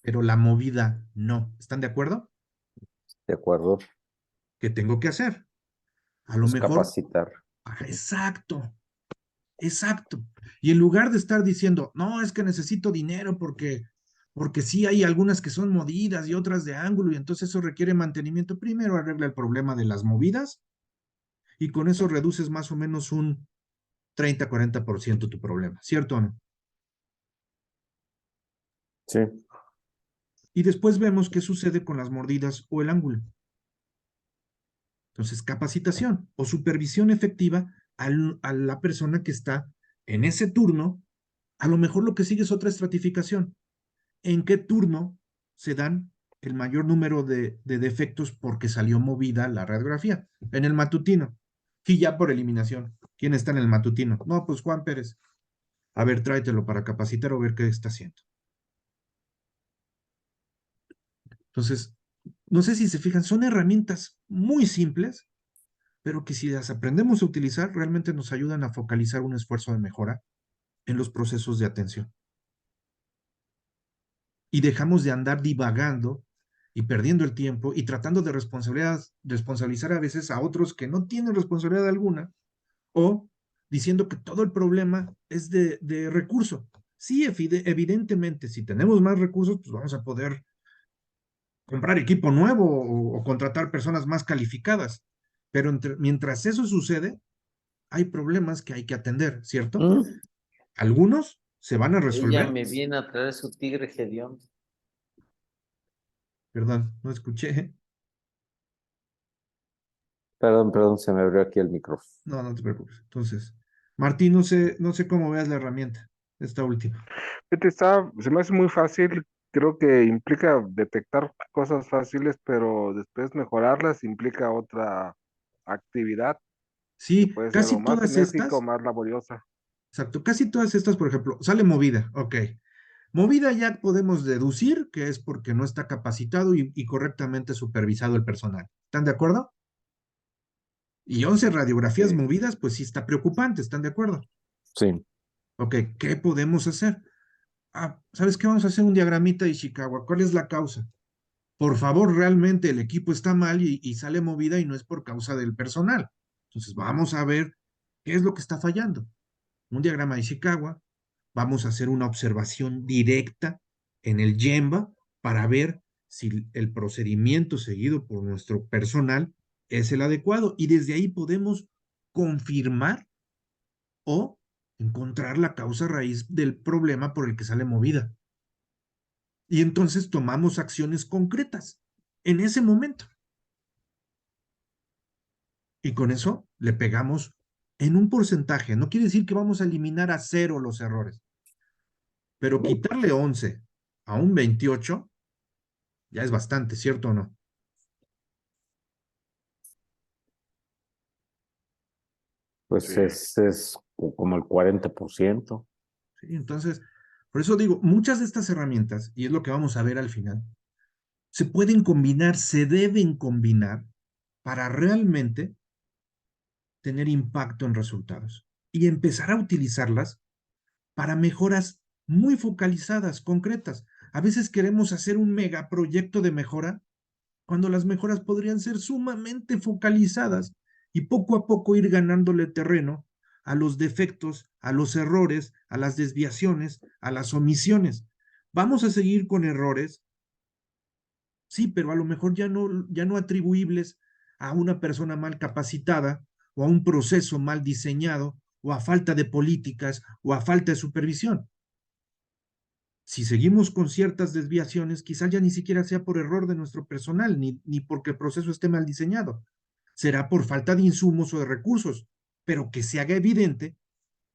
pero la movida no. ¿Están de acuerdo? de acuerdo, ¿Qué tengo que hacer? A lo pues mejor, capacitar. exacto, exacto. Y en lugar de estar diciendo, no, es que necesito dinero porque sí hay algunas que son movidas y otras de ángulo y entonces eso requiere mantenimiento, primero arregla el problema de las movidas y con eso reduces más o menos un 30-40% tu problema, ¿cierto o no? Sí, Y después vemos qué sucede con las mordidas o el ángulo. Entonces, capacitación o supervisión efectiva a la persona que está en ese turno. A lo mejor lo que sigue es otra estratificación. ¿En qué turno se dan el mayor número de defectos porque salió movida la radiografía? En el matutino. Y ya por eliminación. ¿Quién está en el matutino? No, pues Juan Pérez. A ver, tráetelo para capacitar o ver qué está haciendo. Entonces, no sé si se fijan, son herramientas muy simples, pero que si las aprendemos a utilizar, realmente nos ayudan a focalizar un esfuerzo de mejora en los procesos de atención. Y dejamos de andar divagando y perdiendo el tiempo y tratando de responsabilizar a veces a otros que no tienen responsabilidad alguna o diciendo que todo el problema es de recurso. Sí, evidentemente, si tenemos más recursos, pues vamos a poder comprar equipo nuevo o contratar personas más calificadas. Pero mientras eso sucede, hay problemas que hay que atender, ¿cierto? Mm, Algunos se van a ella resolver. me viene a traer su tigre Gedeón. Perdón, no escuché. Perdón, se me abrió aquí el micrófono. No, no te preocupes. Entonces, Martín, no sé cómo veas la herramienta, esta última. Se me hace muy fácil, creo que implica detectar cosas fáciles, pero después mejorarlas implica otra actividad que Sí, puede ser o casi más todas benéfica o estas, más laboriosa. exacto, casi todas estas, por ejemplo, sale movida, ok. Movida ya podemos deducir que es porque no está capacitado y correctamente supervisado el personal. ¿Están de acuerdo? Y 11 radiografías Sí, movidas, pues sí está preocupante, ¿están de acuerdo? Sí, Ok, ¿qué podemos hacer? Ah, ¿sabes qué? Vamos a hacer un diagramita de Chicago. ¿Cuál es la causa? Por favor, realmente el equipo está mal y sale movida y no es por causa del personal. Entonces, vamos a ver qué es lo que está fallando. Un diagrama de Chicago, vamos a hacer una observación directa en el Gemba para ver si el procedimiento seguido por nuestro personal es el adecuado y desde ahí podemos confirmar o encontrar la causa raíz del problema por el que sale movida. Y entonces tomamos acciones concretas en ese momento. Y con eso le pegamos en un porcentaje. No quiere decir que vamos a eliminar a cero los errores, pero quitarle 11 a un 28 ya es bastante, ¿cierto o no? pues sí. es como el 40%. ¿Sí? Entonces, por eso digo, muchas de estas herramientas, y es lo que vamos a ver al final, se pueden combinar, se deben combinar para realmente tener impacto en resultados y empezar a utilizarlas para mejoras muy focalizadas, concretas. A veces queremos hacer un megaproyecto de mejora cuando las mejoras podrían ser sumamente focalizadas y poco a poco ir ganándole terreno a los defectos, a los errores, a las desviaciones, a las omisiones. Vamos a seguir con errores, sí, pero a lo mejor ya no atribuibles a una persona mal capacitada o a un proceso mal diseñado o a falta de políticas o a falta de supervisión. Si seguimos con ciertas desviaciones, quizás ya ni siquiera sea por error de nuestro personal, ni porque el proceso esté mal diseñado. Será por falta de insumos o de recursos, pero que se haga evidente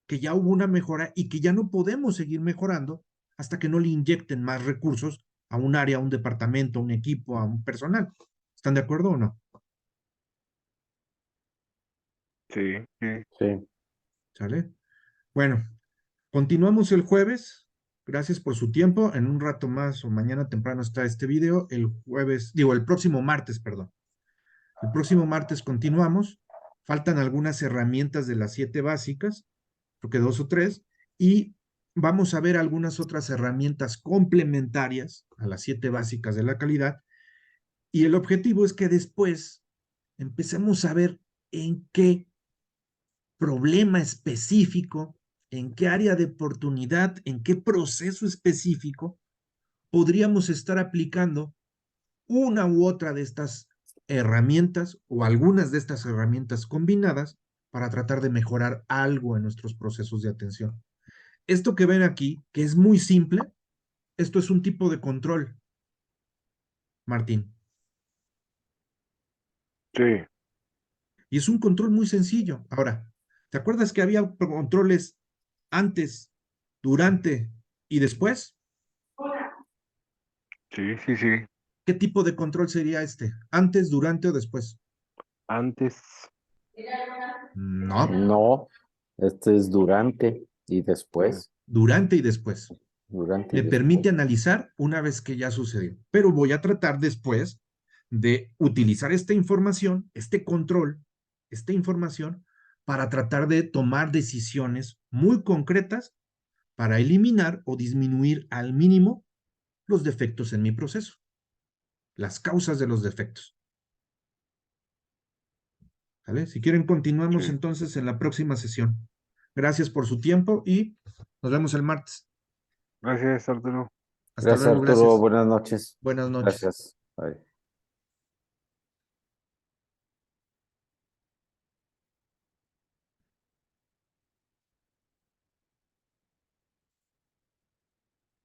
que ya hubo una mejora y que ya no podemos seguir mejorando hasta que no le inyecten más recursos a un área, a un departamento, a un equipo, a un personal. ¿Están de acuerdo o no? Sí, sí. Sí, ¿Sale? Bueno, continuamos el jueves. Gracias por su tiempo. En un rato más o mañana temprano está este video. El próximo martes, perdón. El próximo martes continuamos. Faltan algunas herramientas de las 7 básicas, creo que 2 o 3, y vamos a ver algunas otras herramientas complementarias a las 7 básicas de la calidad. Y el objetivo es que después empecemos a ver en qué problema específico, en qué área de oportunidad, en qué proceso específico podríamos estar aplicando una u otra de estas herramientas o algunas de estas herramientas combinadas para tratar de mejorar algo en nuestros procesos de atención. Esto que ven aquí, que es muy simple, esto es un tipo de control, Martín. Sí, Y es un control muy sencillo. Ahora, ¿te acuerdas que había controles antes, durante y después? sí, sí, sí. ¿Qué tipo de control sería este? ¿Antes, durante o después? Antes, No, No, este es durante y mm, después, durante y después. durante y Me después. permite analizar una vez que ya sucedió, pero voy a tratar después de utilizar esta información, este control, esta información, para tratar de tomar decisiones muy concretas para eliminar o disminuir al mínimo los defectos en mi proceso, las causas de los defectos. ¿Vale? Si quieren, continuamos sí. entonces en la próxima sesión. Gracias por su tiempo y nos vemos el martes. Gracias, Arturo. Hasta Gracias, luego, Arturo. gracias. Buenas noches. Buenas noches. Gracias. Bye.